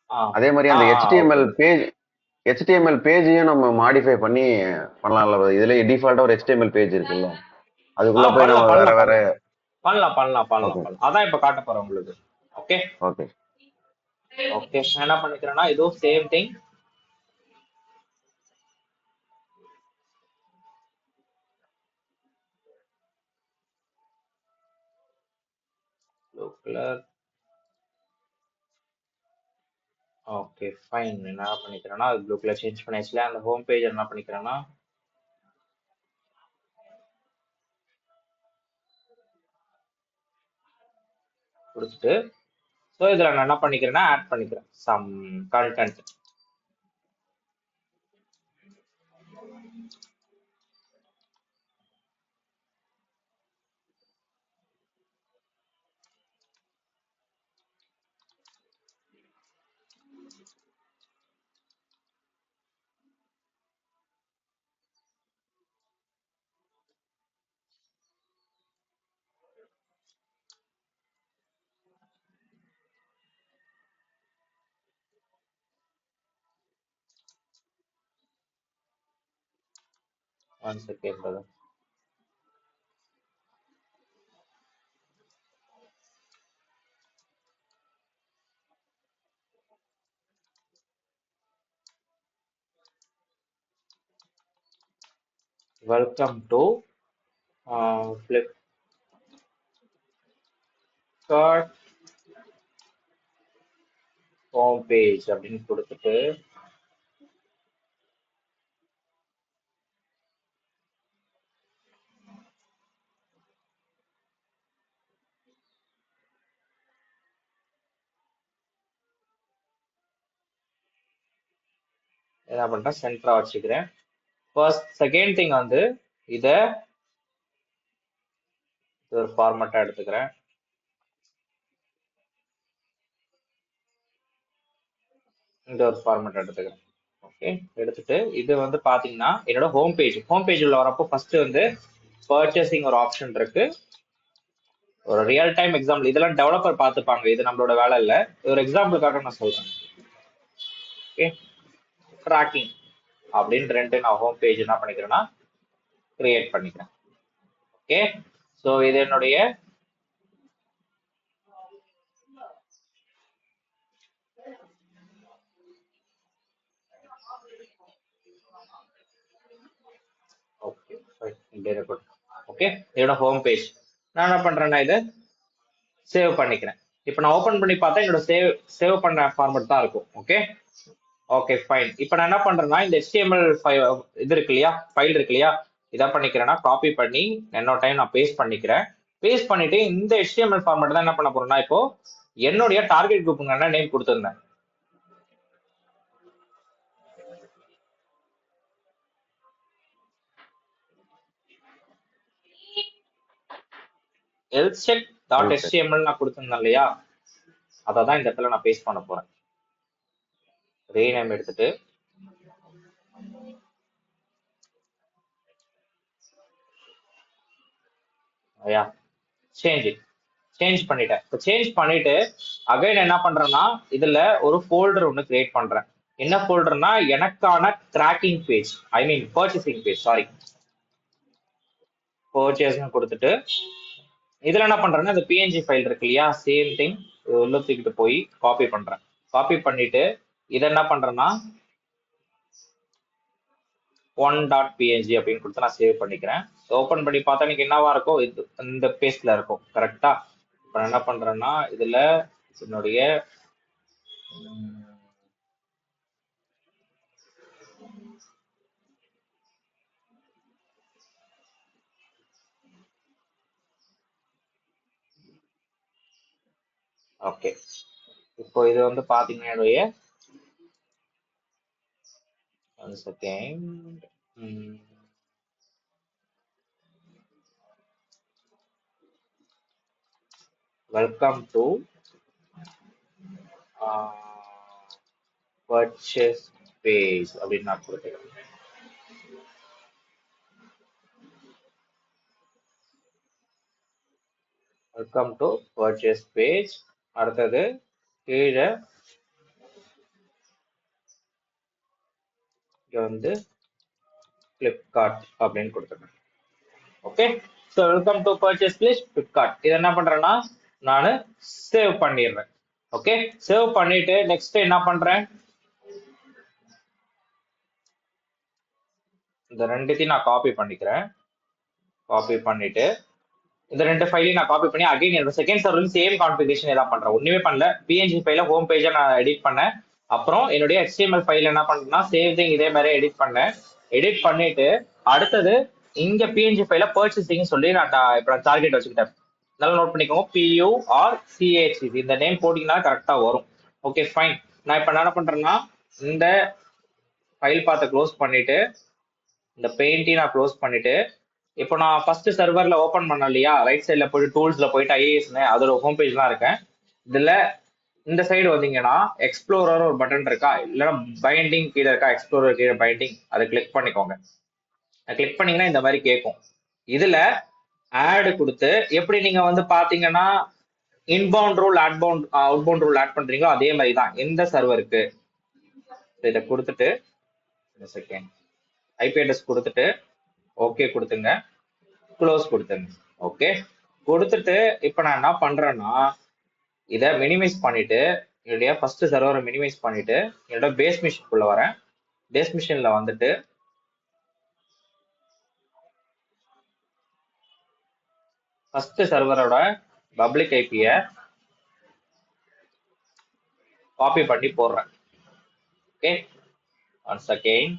Speaker 2: ஆ,
Speaker 3: அதே மாதிரி
Speaker 2: ஆ,
Speaker 3: அந்த
Speaker 2: ஆ,
Speaker 3: HTML
Speaker 2: okay.
Speaker 3: பேஜ் பேஜையும் நம்ம மாடிஃபை பண்ணி பண்ணலாம்ல. இதுல டிஃபால்ட்டா ஒரு HTML பேஜ் இருக்குல்ல, அதுக்குள்ள போய் நம்ம வேற வேற ஓகே
Speaker 2: அதான் இப்ப காட்ட போறேன் உங்களுக்கு. ஓகே
Speaker 3: ஓகே
Speaker 2: ஓகே, என்ன பண்ணிக்கிறேன்னா இதுவும் சேம் திங். Okay fine. என்ன பண்ணிக்கிறேன்னா ப்ளூ கலர் சேஞ்ச் பண்ணியாச்சுல. அந்த ஹோம் பேஜ் என்ன பண்ணிக்கிறேன்னா கொடுத்துட்டு ஸோ இதுல நான் என்ன பண்ணிக்கிறேன்னா ஆட் பண்ணிக்கிறேன் some content. One second brother. Welcome to Flipkart home page அப்படின்னு கொடுத்துட்டு என்ன பண்றேன் சென்டரா வச்சுக்கிறேன். ஃபர்ஸ்ட் செகண்ட் திங் வந்து இத ஒரு ஃபார்மேட்டா எடுத்துக்கிறேன். இந்த ஒரு ஃபார்மேட் எடுத்துக்கிறேன். ஓகே, எடுத்துட்டு இது வந்து பாத்தீங்கன்னா என்னோட ஹோம் பேஜ் உள்ள வரப்போ ஃபர்ஸ்ட் வந்து பர்ச்சேசிங் ஒரு ஆப்ஷன் இருக்கு. ஒரு ரியல் டைம் எக்ஸாம்பிள், இதெல்லாம் டெவலப்பர் பார்த்துப்பாங்க, இது நம்மளோட வேலை இல்லை. ஒரு எக்ஸாம்பிளுக்காக நான் சொல்றேன். ஓகே, ட்ராக்கிங் அப்படின்னு ரெண்டு நான் ஹோம் பேஜ் என்ன பண்ணிக்கிறேன்னா கிரியேட் பண்ணிக்கிறேன். ஓகே, ஸோ இது என்னுடைய ஓகே ஓகே இதோட ஹோம் பேஜ். நான் என்ன பண்றேன்னா இதை சேவ் பண்ணிக்கிறேன். இப்போ நான் ஓபன் பண்ணி பார்த்தா என்னோட சேவ் பண்ண ஃபார்மேட் தான் இருக்கும். Okay, okay fine. இப்போ நான் என்ன பண்றேன்னா இந்த HTML இது இருக்கு இல்லையா, ஃபைல் இருக்கு இல்லையா, இதை பண்ணிக்கிறேன்னா காப்பி பண்ணி என்னோட டைம் நான் பேஸ்ட் பண்ணிக்கிறேன். பேஸ்ட் பண்ணிட்டு இந்த HTML ஃபார்மேட் தான் என்ன பண்ண போறேன்னா இப்போ என்னுடைய டார்கெட் குரூப்புங்க என்ன நேம் கொடுத்துருந்தேன். elsecheck.html நான் கொடுத்துருந்தேன் இல்லையா, அதை தான் இந்த இடத்துல நான் பேஸ்ட் பண்ண போறேன். ரீநேம் எடுத்துட்டு ஐயா சேஞ்ச் பண்ணிட்டேன். இப்போ சேஞ்ச் பண்ணிட்டு அகைன் என்ன பண்றேன்னா இதுல ஒரு ஃபோல்டர் ஒன்று கிரியேட் பண்றேன். என்ன ஃபோல்டர்னா எனக்கான ட்ராக்கிங் பேஜ், ஐ மீன் பர்ச்சேசிங் பேஜ், சாரி பர்ச்சேஸ்னு கொடுத்துட்டு இதுல என்ன பண்றேன்னா இந்த பிஎன்ஜி ஃபைல் இருக்கு இல்லையா, சேம் திங் உள்ள தூக்கிட்டு போய் காப்பி பண்றேன். காப்பி பண்ணிட்டு இதை என்ன பண்றேன்னா one.png அப்படின்னு கொடுத்து நான் சேவ் பண்ணிக்கிறேன். ஓப்பன் பண்ணி பார்த்தா எனக்கு என்னவா இருக்கும், இது இந்த பேஸ்ட்ல இருக்கும் கரெக்டா. இப்போ நான் என்ன பண்றேன்னா இதுல என்னுடைய ஓகே இப்போ இது வந்து பாத்தீங்கன்னா என்னுடைய second welcome to purchase page அப்படின்னு நான் கொடுத்துருக்கேன். Welcome to purchase page. அடுத்தது கீழே இங்க வந்து பிளிப்கார்ட் அப்படின்னு கொடுத்துருக்கேன். Okay, so welcome to purchase page Flipkart. இது என்ன பண்றேன்னா நான் சேவ் பண்ணிடுறேன். ஓகே, சேவ் பண்ணிட்டு நெக்ஸ்ட் என்ன பண்றேன், இந்த ரெண்டுத்தையும் நான் காப்பி பண்ணிக்கிறேன். காப்பி பண்ணிட்டு இந்த ரெண்டு ஃபைலையும் நான் காப்பி பண்ணி அகைன் என்னோட செகண்ட் சர்வரில் சேம் கான்ஃபிகரேஷன் எல்லாம் பண்றேன். ஒண்ணுமே பண்ணல, பிஎன்ஜி ஃபைல ஹோம் பேஜை நான் எடிட் பண்ணேன். அப்புறம் என்னுடைய HTML ஃபைல் என்ன பண்ணேன்னா சேம் திங் இதே மாதிரி எடிட் பண்ணேன். எடிட் பண்ணிட்டு அடுத்தது இங்க பிஎன்ஜி ஃபைல பர்ச்சேசிங் சொல்லி நான் இப்போ டார்கெட் வச்சுக்கிட்டேன். நல்லா நோட் பண்ணிக்கோங்க, PURCH இந்த நேம் போட்டீங்கன்னா கரெக்டா வரும். Okay fine. நான் இப்போ என்ன பண்றேன்னா இந்த ஃபைல் பார்த்து க்ளோஸ் பண்ணிட்டு இந்த பெயிண்டையும் நான் க்ளோஸ் பண்ணிட்டு இப்போ நான் ஃபர்ஸ்ட் சர்வர்ல ஓப்பன் பண்ண இல்லையா, ரைட் சைட்ல போயிட்டு டூல்ஸ்ல போயிட்டு ஐஏஎஸ்னு அதோட ஹோம் பேஜ் தான் இருக்கேன். இதுல இந்த சைடு வந்தீங்கன்னா எக்ஸ்ப்ளோரர் ஒரு பட்டன் இருக்கா, இல்லைன்னா பைண்டிங் கீழே இருக்கா, எக்ஸ்ப்ளோரர் கீழே பைண்டிங், அதை கிளிக் பண்ணிக்கோங்க. கிளிக் பண்ணீங்கன்னா இந்த மாதிரி கேட்கும். இதுல ஆட் கொடுத்து எப்படி நீங்க வந்து பாத்தீங்கன்னா inbound rule outbound rule add பண்றீங்களோ அதே மாதிரி தான் எந்த சர்வருக்கு இதை கொடுத்துட்டு செகண்ட் ஐபி அட்ரஸ் கொடுத்துட்டு ஓகே கொடுத்துங்க, க்ளோஸ் கொடுத்துங்க. ஓகே கொடுத்துட்டு இப்போ நான் என்ன பண்றேன்னா இதை மினிமைஸ் பண்ணிட்டு என்னுடைய ஃபர்ஸ்ட் சர்வரை மினிமைஸ் பண்ணிட்டு என்னோட பேஸ் மிஷின்குள்ள வரேன். பேஸ் மிஷின்ல வந்துட்டு ஃபர்ஸ்ட் சர்வரோட பப்ளிக் ஐபியை காப்பி பண்ணி போடுறேன். Okay once again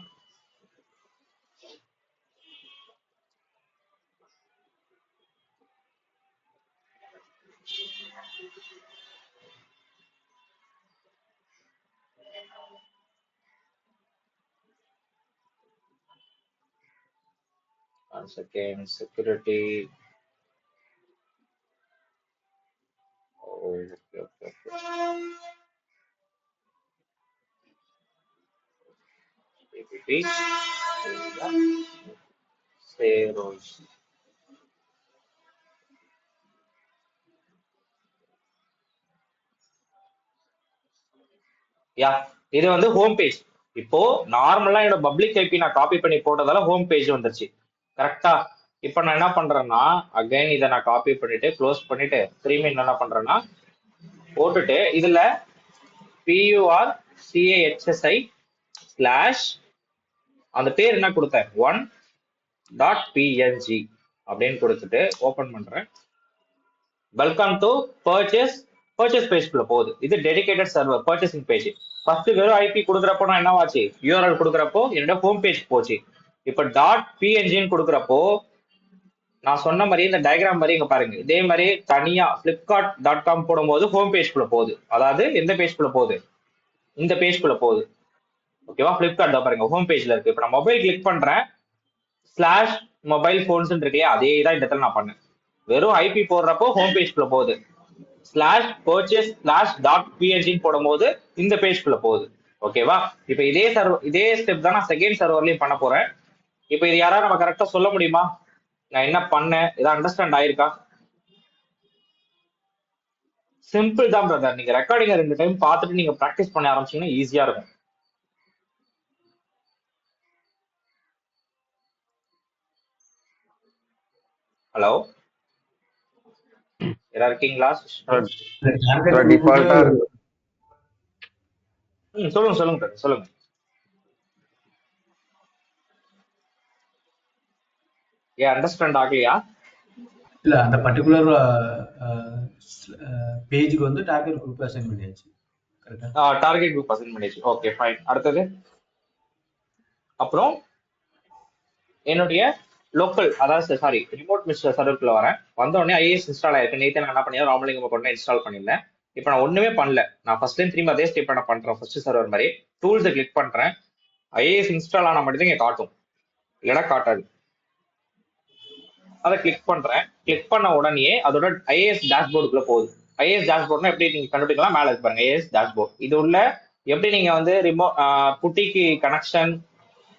Speaker 2: security. Okay. PPP. Save roles. யா இது வந்து ஹோம் பேஜ். இப்போ நார்மலா என்னோட பப்ளிக் ஐபி நான் காப்பி பண்ணி போட்டதால ஹோம் பேஜ் வந்துருச்சு கரெக்டா. இப்போ நான் என்ன பண்றேன்னா அகைன் இதை நான் காப்பி பண்ணிட்டு க்ளோஸ் பண்ணிட்டு திரும்பி என்ன பண்றேன்னா போட்டுட்டு இதுல PURCHSI ஸ்லாஷ் அந்த பேர் என்ன கொடுத்தேன் 1.png அப்படின்னு கொடுத்துட்டு ஓபன் பண்றேன். வெல்கம் டு பர்ச்சேஸ் பேஜ்குள்ள போகுது. இது dedicated server purchasing page. First வெறும் ஐபி கொடுக்குறப்போ நான் என்னவாச்சு, யூஆர்எல் கொடுக்குறப்போ என்னோட ஹோம் பேஜ் போச்சு. இப்போ டாட் பிஎன்ஜின்னு கொடுக்குறப்போ நான் சொன்ன மாதிரி இந்த டயக்ராம் மாதிரி இங்க பாருங்க, இதே மாதிரி தனியா flipkart.com போடும்போது ஹோம் பேஜ்குள்ள போகுது. அதாவது எந்த பேஜ்குள்ள போகுது, இந்த பேஜ்குள்ள போகுது. ஓகேவா, பிளிப்கார்ட் பாருங்க ஹோம் பேஜ்ல இருக்கு. இப்போ நான் மொபைல் கிளிக் பண்றேன், ஸ்லாஷ் மொபைல் போன்ஸ் இருக்கு, அதே தான் இந்த இடத்துல நான் பண்ணேன். வெறும் ஐபி போடுறப்போ ஹோம் பேஜ்குள்ள போகுது, ஸ்லாஷ் பர்ச்சேஸ் ஸ்லாஷ் டாட் பிஎன்ஜின்னு போடும்போது இந்த பேஜ்குள்ள போகுது. ஓகேவா, இப்போ இதே ஸ்டெப் தான் நான் செகண்ட் சர்வர்லயும் பண்ண போறேன். இப்போ இது யாராவது நம்ம கரெக்டா சொல்ல முடியுமா, நான் என்ன பண்ணேன், இதான் அண்டர்ஸ்டாண்ட் ஆயிருக்கா? சிம்பிள் தான் பிரதர். நீங்க ரெக்கார்டிங்க 2 டைம் பார்த்துட்டு நீங்க ப்ராக்டிஸ் பண்ண ஆரம்பிச்சீங்கன்னா ஈஸியா இருக்கும். ஹலோ, யாரா இருக்கீங்களா?
Speaker 3: டிஃபால்ட்டா
Speaker 2: சொல்லுங்க சொல்லுங்க பிரதர், சொல்லுங்க. ஏன் அண்டர்ஸ்டாண்ட் ஆகலையா?
Speaker 1: இல்ல அந்த பர்டிகுலர் பேஜுக்கு வந்து டார்கெட் குரூப் அசைன் பண்ணியாச்சு. கரெக்ட்டா?
Speaker 2: டார்கெட் குரூப் அசைன் பண்ணியாச்சு. Okay fine. அடுத்தது அப்புறம் என்னுடைய லோக்கல், அதாவது சாரி ரிமோட் மிஸ்டர் சர்வருக்குள்ள வரேன். வந்த உடனே ஐஏஎஸ் இன்ஸ்டால் ஆயிருக்கு. நேற்று நான் என்ன பண்ணியா ராமலிங்கம் கொண்டு இன்ஸ்டால் பண்ணியிருந்தேன். இப்போ நான் ஒண்ணுமே பண்ணல. நான் ஃபர்ஸ்ட் டைம் திரும்ப அதே ஸ்டெப் நான் பண்றேன். ஃபர்ஸ்ட் சர்வர் மாதிரி டூல்ஸை கிளிக் பண்றேன். ஐஏஎஸ் இன்ஸ்டால் ஆன மட்டும் தான் இங்க காட்டும், இல்லைன்னா காட்டாது. அதை கிளிக் பண்றேன். கிளிக் பண்ண உடனே அதோட ஐஏஎஸ் டேஷ்போர்டுக்குள்ள போகுது. ஐஏஎஸ் டேஷ்போர்ட்னா எப்படி நீங்க கண்டுபிடிக்கலாம், மேல இருக்கு பாருங்க ஐஏஎஸ் டேஷ்போர்ட். இது உள்ள எப்படி நீங்க வந்து புட்டிக்கு கனெக்ஷன்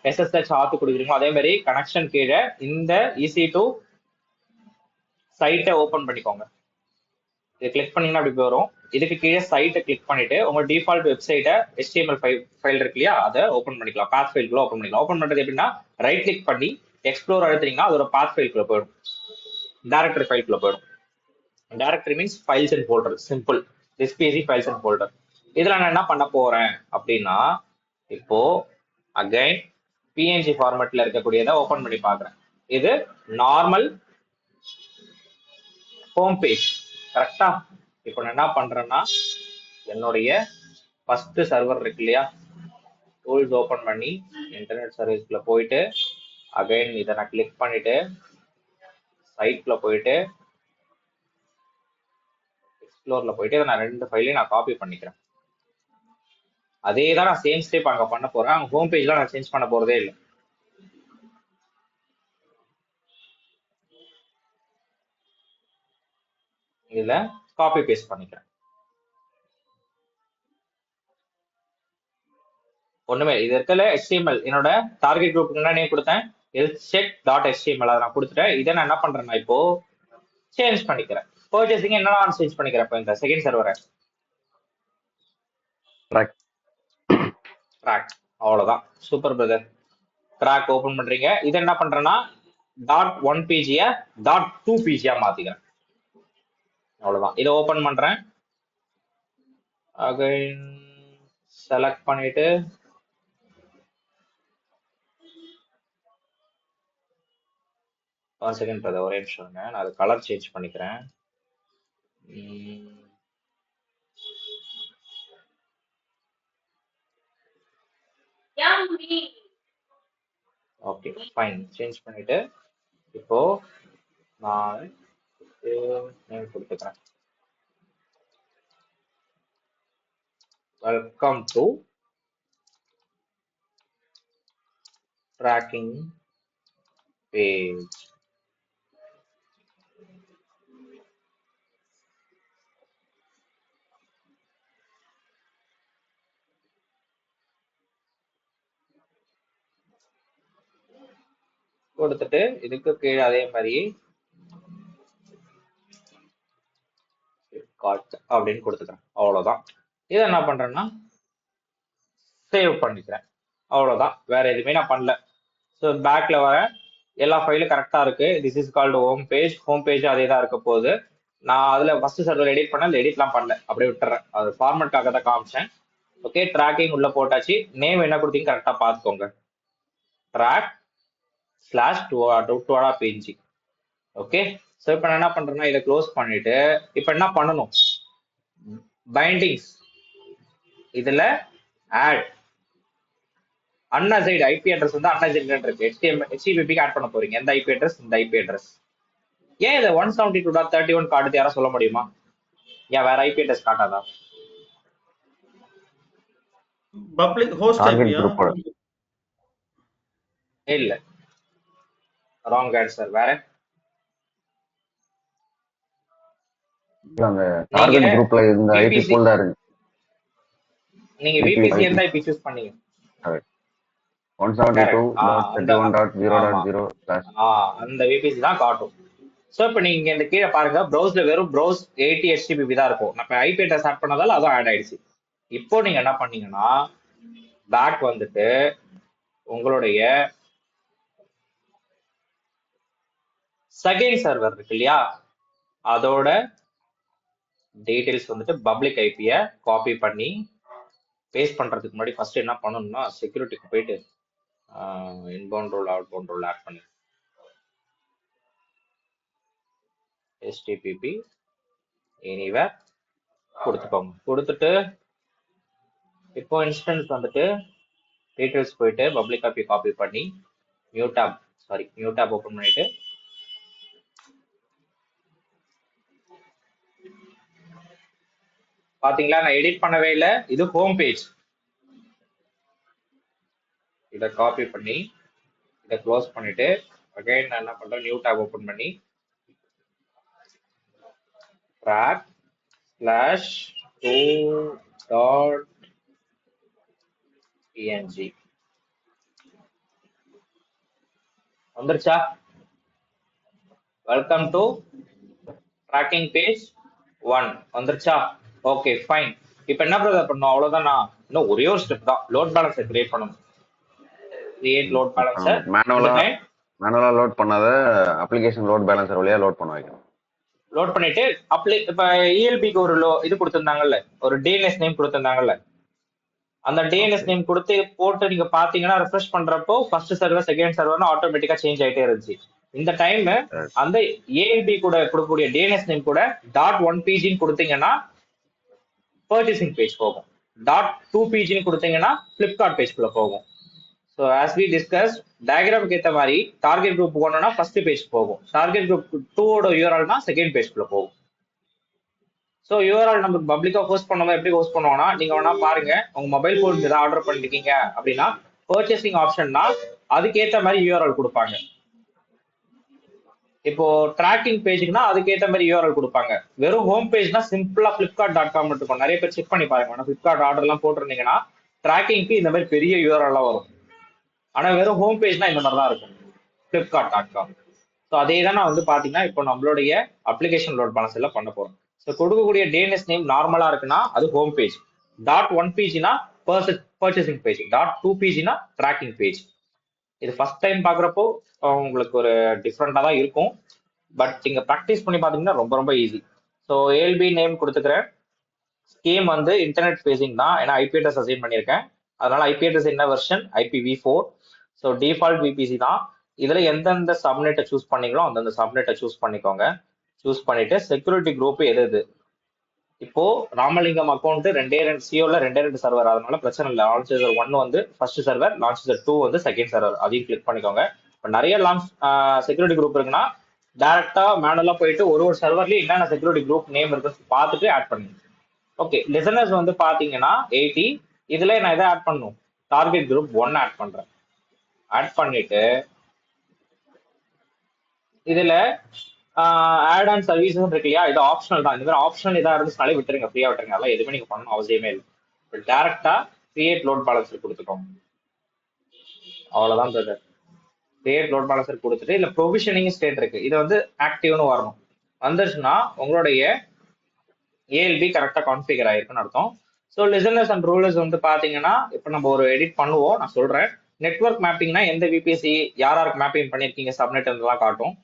Speaker 2: எஸ்எஸ்ஹெச் ஆத்து கொடுக்குறீங்களோ அதே மாதிரி கனெக்ஷன் கீழே இந்த EC2 சைட்டை ஓபன் பண்ணிக்கோங்க. இதை கிளிக் பண்ணீங்கன்னா அப்படி வரும். இதுக்கு கீழே சைட்டை கிளிக் பண்ணிட்டு உங்க டிஃபால்ட் வெப்சைட்டை HTML ஃபைல் இருக்கு இல்லையா, அதை ஓபன் பண்ணிக்கலாம். பாத் ஃபைல்குள்ள ஓபன் பண்ணிக்கலாம். ஓபன் பண்றது எப்படின்னா ரைட் கிளிக் பண்ணி எக்ஸ்ப்ளோர் அழுத்தினீங்கன்னா அதோட பாத் ஃபைல்குள்ள போயிடும், டைரக்டரி ஃபைல்குள்ள போயிடும். Directory means files and folder, simple டிஸ்பிஎஸ்சி ஃபைல்ஸ் அண்ட் ஃபோல்டர். இதுல நான் என்ன பண்ண போறேன் அப்படின்னா, இப்போ அகைன் பிஎன்ஜி ஃபார்மேட்ல இருக்கக்கூடியதை ஓபன் பண்ணி பாக்குறேன். இது நார்மல் ஹோம் பேஜ், கரெக்டா? இப்போ நான் என்ன பண்றேன்னா என்னுடைய ஃபர்ஸ்ட் சர்வர் இருக்கு இல்லையா, டூல்ஸ் ஓபன் பண்ணி இன்டர்நெட் சர்வீஸ்க்குள்ள போயிட்டு அகைன் இதை நான் கிளிக் பண்ணிட்டு சைட்ல போயிட்டு எக்ஸ்ப்ளோர்ல போயிட்டு இதை நான் 2 ஃபைலையும் நான் காப்பி பண்ணிக்கிறேன். அதே தான் நான் சேம் ஸ்டெப் அங்க பண்ண போறேன். அங்க ஹோம் பேஜ்ல நான் சேஞ்ச் பண்ண போறதே இல்லை. இதுல காப்பி பேஸ்ட் பண்ணிக்கிறேன். ஒண்ணுமே இது இருக்கல. HTML என்னோட டார்கெட் குரூப்புக்கு என்ன நேம் கொடுத்தேன், healthcheck.html அதை நான் கொடுத்துட்டேன். இதை நான் என்ன பண்றேன்னா இப்போ சேஞ்ச் பண்ணிக்கிறேன். பர்ச்சேசிங் என்ன சேஞ்ச் பண்ணிக்கிறேன். இப்போ இந்த செகண்ட் சர்வரை ட்ராக், அவ்வளவுதான். Super brother. ட்ராக் ஓபன் பண்றீங்க. இதை என்ன பண்றேன்னா .1 பேஜிய .2 பேஜியா மாத்திக்கிறேன். அவ்வளவுதான். இதை ஓபன் பண்றேன். அகைன் செலக்ட் பண்ணிட்டு ஒரு செகண்ட் பிரதர், ஒரே நிமிஷம் நான் அது கலர் சேஞ்ச் பண்ணிக்கிறேன். Okay fine. சேஞ்ச் பண்ணிட்டு இப்போ நான் நேம் கொடுத்துக்கிறேன். Welcome to tracking page. கொடுத்துட்டு இதுக்கு கீழே அதே மாதிரி அப்படின்னு கொடுத்துக்கிறேன். அவ்வளவுதான். இதை என்ன பண்றேன்னா சேவ் பண்ணிக்கிறேன். அவ்வளவுதான், வேற எதுவுமே நான் பண்ணல. ஸோ பேக்ல வர எல்லா ஃபைலும் கரெக்டா இருக்கு. This is called home page. Home page அதே தான் இருக்க போகுது. நான் அதுல ஃபர்ஸ்ட் சர்வர் எடிட் பண்ணல, எடிட்லாம் பண்ணல, அப்படியே விட்டுறேன். அது ஃபார்மேட்காக தான் காமிச்சேன். ஓகே, ட்ராக்கிங் உள்ள போட்டாச்சு. நேம் என்ன கொடுத்தீங்க கரெக்டா பார்த்துக்கோங்க, ட்ராக் ஸ்லாஷ் டுவாடா பேஜ். ஓகே, ஸோ இப்போ நான் என்ன பண்றேன்னா இதை க்ளோஸ் பண்ணிட்டு இப்போ என்ன பண்ணணும், பைண்டிங்ஸ் இதுல ஆட் அன்அசைடு ஐபி அட்ரஸ் வந்து அன்அசைடு இருக்கு. HTTP ஆட் பண்ண போறீங்க. எந்த ஐபி அட்ரஸ்? இந்த ஐபி அட்ரஸ். ஏன் இதை 172.31 காட்டுது? யாரா சொல்ல முடியுமா? ஏன் வேற ஐபி அட்ரஸ் காட்டாதா?
Speaker 4: பப்ளிக் ஹோஸ்ட்
Speaker 3: டார்கெட்
Speaker 4: ஐபியா?
Speaker 3: குரூப்
Speaker 2: இல்ல, ராங் ஆன்சர். வேற
Speaker 3: அந்த டார்கெட் குரூப்ல இந்த ஐபி
Speaker 2: VPC
Speaker 3: பூல் தான் இருக்கு.
Speaker 2: நீங்க விபிசி எந்த ஐபி சூஸ் பண்ணீங்க?
Speaker 3: 172.31.0.0
Speaker 2: அந்த விபிசி தான் காட்டும். சோ இப்போ நீங்க இந்த கீழே பாருங்க, ப்ரௌஸ்ல வெறும் ப்ரௌஸ் 80 HTTP தான் இருக்கும். நம்ம ஐபி அட்ரஸ் ஆட் பண்ணதால அதுவும் ஆட் ஆயிடுச்சு. இப்போ நீங்க என்ன பண்ணீங்கன்னா பேக் வந்துட்டு உங்களுடைய செகண்ட் சர்வர் இருக்கு இல்லையா, அதோட டீடைல்ஸ் வந்துட்டு பப்ளிக் ஐபியை காப்பி பண்ணி பேஸ்ட் பண்றதுக்கு முன்னாடி ஃபர்ஸ்ட் என்ன பண்ணணும்னா செக்யூரிட்டிக்கு போயிட்டு inbound rule outbound rule add பண்ணி HTTP எனிவேர் கொடுத்துக்கோங்க. கொடுத்துட்டு இப்போ இன்ஸ்டன்ஸ் வந்துட்டு டீடைல்ஸ் போயிட்டு பப்ளிக் ஐபி காப்பி பண்ணி நியூ டேப் ஓபன் பண்ணிட்டு பாத்தீங்களா, நான் எடிட் பண்ணவே இல்லை. இது ஹோம் பேஜ். இதை காப்பி பண்ணி இதை க்ளோஸ் பண்ணிட்டு அகைன் நான் என்ன பண்றேன், நியூ டேப் ஓபன் பண்ணி track/2.png வந்துருச்சா? வெல்கம் டு ட்ராக்கிங் பேஜ் 1 வந்துருச்சா? Okay fine. இப்போ என்ன பிரதர் பண்ணும்? அவ்வளவுதானா? இன்னும் ஒரே ஒரு ஸ்டெப் தான், லோட் பேலன்ஸை கிரியேட் பண்ணணும். Create load balancer.
Speaker 3: மேனுவலா லோட் பண்ணாத அப்ளிகேஷன் லோட் பேலன்சர் வழியா லோட் பண்ண வைக்கணும்.
Speaker 2: லோட் பண்ணிட்டு இப்ப ELBக்கு ஒரு இது கொடுத்திருந்தாங்கல்ல, ஒரு டிஎன்எஸ் நேம் கொடுத்திருந்தாங்கல்ல, அந்த டிஎன்எஸ் நேம் கொடுத்து போட்டு நீங்க பாத்தீங்கன்னா ரெஃப்ரெஷ் பண்றப்போ ஃபர்ஸ்ட் சர்வர் செகண்ட் சர்வர்னு ஆட்டோமேட்டிக்கா சேஞ்ச் ஆயிட்டே இருந்துச்சு. இந்த டைம் அந்த ELB கூட கொடுக்கக்கூடிய டிஎன்எஸ் நேம் கூட .1pg கொடுத்தீங்கன்னா பர்ச்சேசிங் பேஜ் போகும். .2pg கொடுத்தீங்கன்னா பிளிப்கார்ட் பேஜ்குள்ள போகும். ஸோ ஆஸ் வி டிஸ்கஸ், டயக்ராமுக்கு ஏற்ற மாதிரி டார்கெட் குரூப் 1னா ஃபர்ஸ்ட் பேஜ் போகும், டார்கெட் குரூப் 2ஓட யூஆர்எல்னா செகண்ட் பேஜ்குள்ள போகும். ஸோ யூஆர்எல் நமக்கு பப்ளிக்கா ஹோஸ்ட் பண்ணாம எப்படி ஹோஸ்ட் பண்ணுவோம்னா, நீங்க வேணா பாருங்க, உங்க மொபைல் ஃபோன் ஏதாவது ஆர்டர் பண்ணிருக்கீங்க அப்படின்னா பர்ச்சேசிங் ஆப்ஷன்னா அதுக்கேற்ற மாதிரி யூஆர்எல் கொடுப்பாங்க. இப்போ ட்ராக்கிங் பேஜ்னா அதுக்கேற்ற மாதிரி யூஆர்எல் கொடுப்பாங்க. வெறும் ஹோம் பேஜ்னா சிம்பிளா flipkart.com இருக்கும். நிறைய பேர் செக் பண்ணி பாருங்க, ஃபிளிப்கார்ட் ஆர்டர் எல்லாம் போட்டிருந்தீங்கன்னா ட்ராக்கிங்க்கு இந்த மாதிரி பெரிய யூஆர்எல்லாம் வரும். ஆனா வெறும் ஹோம் பேஜ்னா இந்த மாதிரி தான் இருக்கும், flipkart.com. ஸோ அதே தான் நான் வந்து பாத்தீங்கன்னா இப்போ நம்மளுடைய அப்ளிகேஷன் லோட் பேலன்ஸ் எல்லாம் பண்ண போறோம். ஸோ கொடுக்கக்கூடிய டிஎன்எஸ் நேம் நார்மலா இருக்குன்னா அது ஹோம் பேஜ், .1pgனா பர்ச்சேசிங் பேஜ், .2pgனா ட்ராக்கிங் பேஜ். இது ஃபர்ஸ்ட் டைம் பாக்குறப்போ உங்களுக்கு ஒரு டிஃப்ரெண்டா தான் இருக்கும், பட் நீங்க ப்ராக்டிஸ் பண்ணி பாத்தீங்கன்னா ரொம்ப ரொம்ப ஈஸி. ஸோ ALB நேம் கொடுத்துக்கிறேன். ஸ்கீம் வந்து இன்டர்நெட் ஃபேசிங் தான், ஏன்னா ஐபி அட்ரஸ் அசைன் பண்ணியிருக்கேன். அதனால ஐபி அட்ரஸ் என்ன version? IPv4. So default VPC தான். இதுல எந்தெந்த சப்நெட்டை சூஸ் பண்ணீங்களோ அந்தந்த சப்நெட்டை சூஸ் பண்ணிக்கோங்க. சூஸ் பண்ணிட்டு செக்யூரிட்டி குரூப் எது இப்போ ராமலிங்கம் அக்கௌண்ட் 2 சிஓல 2 சர்வர், அதனால பிரச்சனை இல்லை. லான்ச்சர் 1 வந்து ஃபர்ஸ்ட் சர்வர், லான்ச்சர் 2 வந்து செகண்ட் சர்வர், அதையும் கிளிக் பண்ணிக்கோங்க. இப்போ நிறைய செக்யூரிட்டி குரூப் இருக்குன்னா டைரக்டா மேனுவலா போயிட்டு ஒரு சர்வர்லயும் என்னென்ன செக்யூரிட்டி குரூப் நேம் இருக்கு பார்த்துட்டு ஆட் பண்ணுங்க. ஓகே, லிசனர்ஸ் வந்து பாத்தீங்கன்னா 80. இதுல நான் எதை ஆட் பண்ணும்? டார்கெட் குரூப் 1 ஆட் பண்றேன். ஆட் பண்ணிட்டு இதுல ஆட் ஆன் சர்வீசஸ் இருக்கு இல்லையா, இது ஆப்ஷனல் தான். இந்த மாதிரி ஆப்ஷனல் ஏதாவது இருந்துச்சுனாலே விட்டுருங்க, ஃப்ரீயா விட்டுருங்க. அதெல்லாம் எதுவுமே நீங்க பண்ணணும் அவசியமே இல்லை. டேரக்டா கிரியேட் லோட் பேலன்சர் கொடுத்துக்கோங்க, அவ்வளவுதான் பிரதர். கிரியேட் லோட் பேலன்சர் கொடுத்துட்டு இல்ல ப்ரொவிஷனிங் ஸ்டேட் இருக்கு, இது வந்து ஆக்டிவ்னு வரணும். வந்துருச்சுன்னா உங்களுடைய ALB கரெக்டா கான்ஃபிகர் ஆயிருக்குன்னு அர்த்தம். ஸோ லிசனர்ஸ் அண்ட் ரூலர்ஸ் வந்து பாத்தீங்கன்னா இப்போ நம்ம ஒரு எடிட் பண்ணுவோம், நான் சொல்றேன். நெட்வொர்க் மேப்பிங்னா எந்த VPC யாருக்கு மேப்பிங் பண்ணிருக்கீங்க சப்நெட் இதெல்லாம் காட்டும்.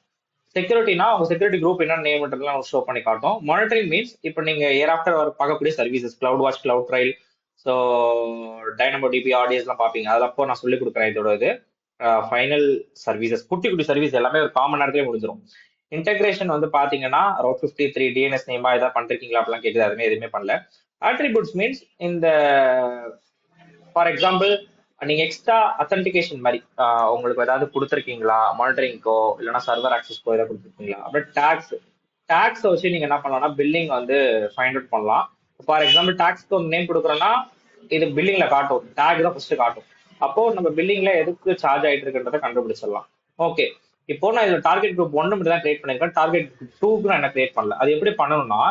Speaker 2: செக்யூரிட்டினா உங்க செக்யூரிட்டி குரூப் என்ன நேம்ன்றதுலாம் ஷோ பண்ணி காட்டும். மானிட்டரிங் மீன்ஸ் இப்போ நீங்க இயர் ஆஃப்டர் பார்க்கக்கூடிய services, cloud watch, cloud trail, so DynamoDB, RDS எல்லாம் பார்ப்பீங்க. அதப்போ நான் சொல்லி கொடுக்குறேன் இதோட இது ஃபைனல் சர்வீசஸ், குட்டி குட்டி சர்வீஸ் எல்லாமே ஒரு காமன் நேரத்திலே முடிஞ்சிடும். இன்டெகிரேஷன் வந்து பாத்தீங்கன்னா Route 53 டிஎன்எஸ் நேமா ஏதாவது பண்ணிருக்கீங்களா அப்படிலாம் கேட்குது, அதுமே எதுவுமே பண்ணல. அட்ரிபியூட்ஸ் மீன்ஸ் இந்த ஃபார் எக்ஸாம்பிள் நீங்க எக்ஸ்ட்ரா அத்தன்டிகேஷன் மாதிரி உங்களுக்கு ஏதாவது கொடுத்துருக்கீங்களா, மானிட்டரிங்க்கோ இல்லைன்னா சர்வர் ஆக்சஸ்க்கோ ஏதாவது கொடுத்துருக்கீங்களா, அப்புறம் டேக்ஸை வச்சு நீங்க என்ன பண்ணலாம்னா பில்லிங் வந்து ஃபைண்ட் அவுட் பண்ணலாம். ஃபார் எக்ஸாம்பிள் டேக்ஸ்க்கு ஒரு நேம் கொடுக்குறோம்னா இது பில்லிங்ல காட்டும், டேக் தான் ஃபர்ஸ்ட் காட்டும். அப்போ நம்ம பில்லிங்ல எதுக்கு சார்ஜ் ஆயிட்டு இருக்குன்றதை கண்டுபிடிச்சிடலாம். ஓகே, இப்போ நான் இதுல டார்கெட் குரூப் 1 மட்டும் தான் கிரியேட் பண்ணிருக்கேன், டார்கெட் குரூப் 2க்கு நான் என்ன கிரியேட் பண்ணல. அது எப்படி பண்ணணும்னா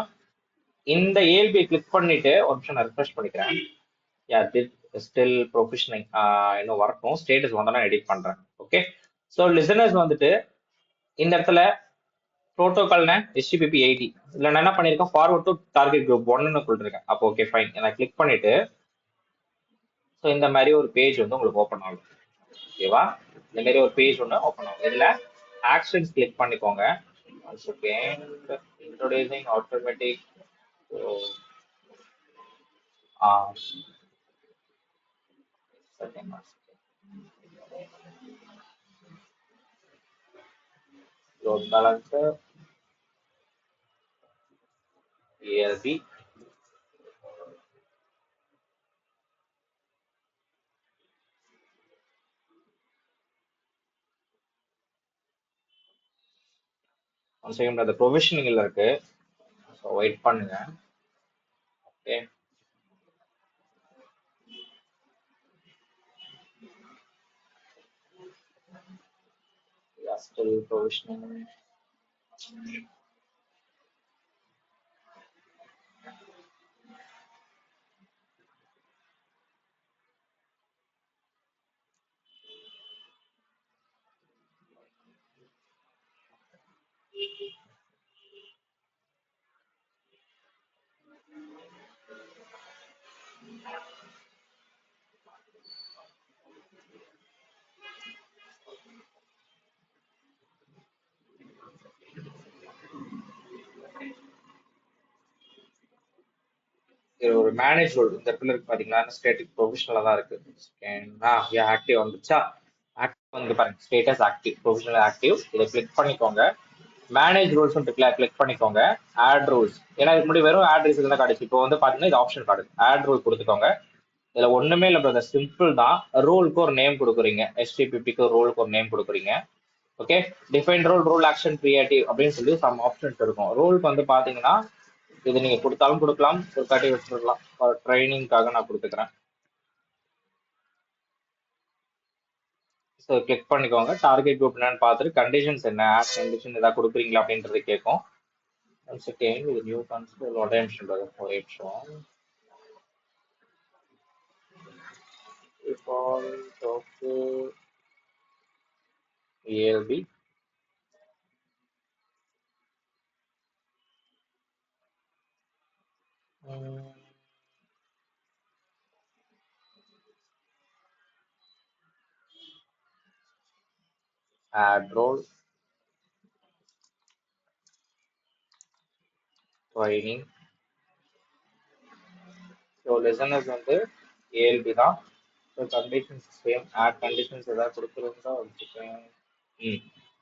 Speaker 2: இந்த ஏஎல்பி கிளிக் பண்ணிட்டு ஒரு நிமிஷம் நான் ரிஃப்ரெஷ் பண்ணிக்கிறேன். ஸ்டில் ப்ரொஃபஷனிங் இன்னும் வரட்டும், ஸ்டேட்டஸ் வந்தா நான் எடிட் பண்றேன். ஓகே, ஸோ லிசனர்ஸ் வந்துட்டு இந்த இடத்துல ப்ரோட்டோகால்னு HTTP 80 இதுல நான் என்ன பண்ணிருக்கேன், ஃபார்வர்ட் டு டார்கெட் குரூப் 1ன்னு கொடுத்துருக்கேன். அப்போ ஓகே ஃபைன், நான் கிளிக் பண்ணிட்டு ஸோ இந்த மாதிரி ஒரு பேஜ் வந்து உங்களுக்கு ஓப்பன் ஆகும். ஓகேவா, இந்த மாதிரி ஒரு பேஜ் ஒன்று ஓப்பன் ஆகும். இதுல ஆக்ஷன்ஸ் கிளிக் பண்ணிக்கோங்க. Introducing automatic load balancer ELB one second, அது ப்ரொவிஷனிங்ல இருக்கு, ஸோ வெயிட் பண்ணுங்க. Okay, still provisioning. ஒரு மேனேஜ் ரோல் இந்த இடத்துல இருக்கு பாத்தீங்களா, ஸ்டேட்டிக் ப்ரொவிஷனலா தான் இருக்கு. ஆக்டிவ் வந்துச்சா, ஆக்டிவ் வந்து பாருங்க, ஸ்டேட்டஸ் ஆக்டிவ், ப்ரொவிஷனல் ஆக்டிவ். இதை கிளிக் பண்ணிக்கோங்க. மேனேஜ் ரூல்ஸ் இருக்குல்ல, கிளிக் பண்ணிக்கோங்க. ஆட் ரூல்ஸ், ஏன்னா இதுக்கு முன்னாடி வெறும் ஆட் ரூல்ஸ் தான் காட்டுச்சு, இப்போ வந்து பாத்தீங்கன்னா இது ஆப்ஷன் காட்டுது. ஆட் ரூல் கொடுத்துக்கோங்க. இதுல ஒண்ணுமே இல்லை பிரதர், சிம்பிள் தான். ரோலுக்கு ஒரு நேம் கொடுக்குறீங்க, HTTPக்கு ரோலுக்கு ஒரு நேம் கொடுக்குறீங்க. Okay, define role, role action, creative அப்படின்னு சொல்லி சம் ஆப்ஷன்ஸ் இருக்கும். ரோலுக்கு வந்து பாத்தீங்கன்னா இது நீங்க கொடுத்தாலும் கொடுக்கலாம், ஒரு காட்டி வச்சுக்கலாம். ட்ரைனிங்காக நான் கொடுத்துக்கிறேன். ஸோ கிளிக் பண்ணிக்கோங்க. டார்கெட் குரூப் என்னன்னு பார்த்துட்டு கண்டிஷன்ஸ் என்ன, ஆட் கண்டிஷன் ஏதாவது கொடுக்குறீங்களா அப்படின்றது கேட்கும். செகண்ட், இது நியூ கான்செப்ட் ஒரே நிமிஷம் brother, ஒரே நிமிஷம். Default of ELB add role, training. So listeners வந்து ஏஎல்பி தான். So conditions same, add conditions ஏதாவது கொடுத்துருந்தா வச்சுக்கேன்.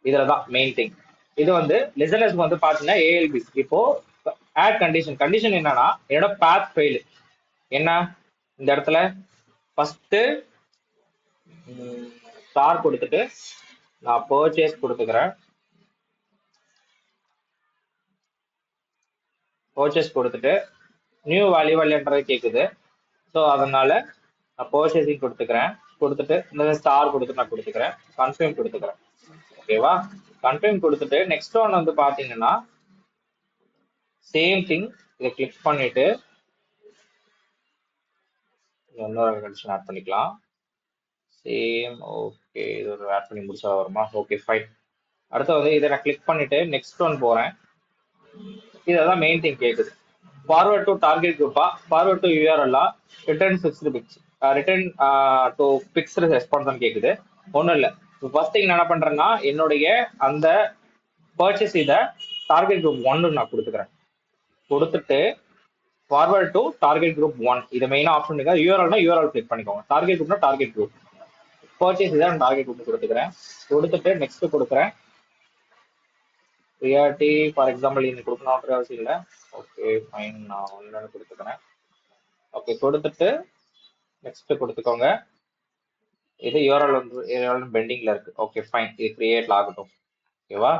Speaker 2: இதில் தான் மெயின் திங். இது வந்து லிசனர்ஸ்க்கு வந்து பார்த்தீங்கன்னா ஏஎல்பி. இப்போ ஆட் கண்டிஷன், கண்டிஷன் என்னன்னா என்னோட பாத் ஃபைல் என்ன, இந்த இடத்துல ஃபர்ஸ்ட் ஸ்டார் கொடுத்துட்டு நான் பர்ச்சேஸ் கொடுத்துக்கிறேன். பர்ச்சேஸ் கொடுத்துட்டு நியூ வேல்யூன்றது கேட்குது. ஸோ அதனால நான் பர்ச்சேசிங் கொடுத்துக்கிறேன். கொடுத்துட்டு இந்த ஸ்டார் கொடுத்து நான் கொடுத்துக்கிறேன், கன்ஃபார்ம் கொடுத்துக்கிறேன். ஓகேவா, கன்ஃபார்ம் கொடுத்துட்டு நெக்ஸ்ட் ஒன் வந்து பாத்தீங்கன்னா சேம் திங், இதை கிளிக் பண்ணிட்டு இன்னொரு கண்டிஷன் ஆட் பண்ணிக்கலாம். சேம், ஓகே, இது ஒரு ஆட் பண்ணி முடிச்சா வருமா? Okay fine. அடுத்து வந்து இதை நான் கிளிக் பண்ணிட்டு நெக்ஸ்ட் ஒன் போறேன். இதெல்லாம் மெயின் திங் கேட்குது. ஃபார்வர்ட் டு டார்கெட் குரூப்பா, ஃபார்வர்ட் டு யூஆர்எல்லா, return fixed fix, return to fixed response கேட்குது. ஒன்றும் இல்லை, ஃபர்ஸ்ட் திங் என்ன பண்றேன்னா என்னுடைய அந்த பர்ச்சேஸ் இதை டார்கெட் குரூப் 1 நான் கொடுத்துக்கிறேன். கொடுத்துட்டு ஃபார்வர்ட் டு டார்கெட் குரூப் 1, இது மெயினா ஆப்ஷன் இருக்கா. யூஆர்எல்னா யூஆர்எல் கிளிக் பண்ணிக்கோங்க. டார்கெட் குரூப்னா டார்கெட் குரூப், பர்ச்சேஸ் இதை டார்கெட் குரூப் கொடுத்துக்கிறேன். கொடுத்துட்டு நெக்ஸ்ட் கொடுக்குறேன். ப்ரியாரிட்டி ஃபார் எக்ஸாம்பிள் இன்னைக்கு கொடுக்கணும் அவசியம் இல்லை. ஓகே ஃபைன், நான் ஒன்று கொடுத்துக்கிறேன். ஓகே, கொடுத்துட்டு நெக்ஸ்ட் கொடுத்துக்கோங்க. இது யூஆர்எல் பெண்டிங்ல இருக்கு. ஓகே ஃபைன், இது கிரியேட்ல ஆகட்டும். ஓகேவா,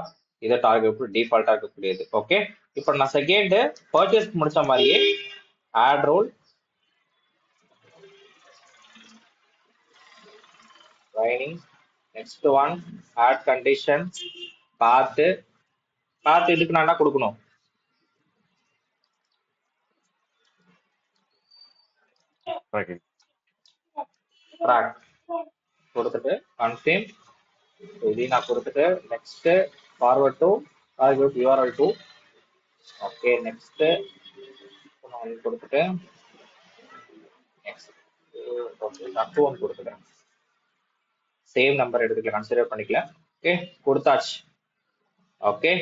Speaker 2: இதை டார்கெட் டிஃபால்ட்டா இருக்கக்கூடியது. ஓகே, இப்போ நான் செகண்ட் பர்ச்சேஸ் முடிச்ச மாதிரியே add role training, next one add condition பார்த்து இதுக்கு நான் என்ன கொடுக்கணும், ட்ராக் கொடுத்துட்டு கன்ஃபர்ம் இதையும் நான் கொடுத்துட்டு next forward to target URL 2. Okay, next கொடுத்துட்டு நெக்ஸ்ட் ஓகே ஒன் கொடுத்துக்கிறேன். சேம் நம்பர் எடுத்துக்கலாம், கன்சிடர் பண்ணிக்கலாம். ஓகே, கொடுத்தாச்சு. Okay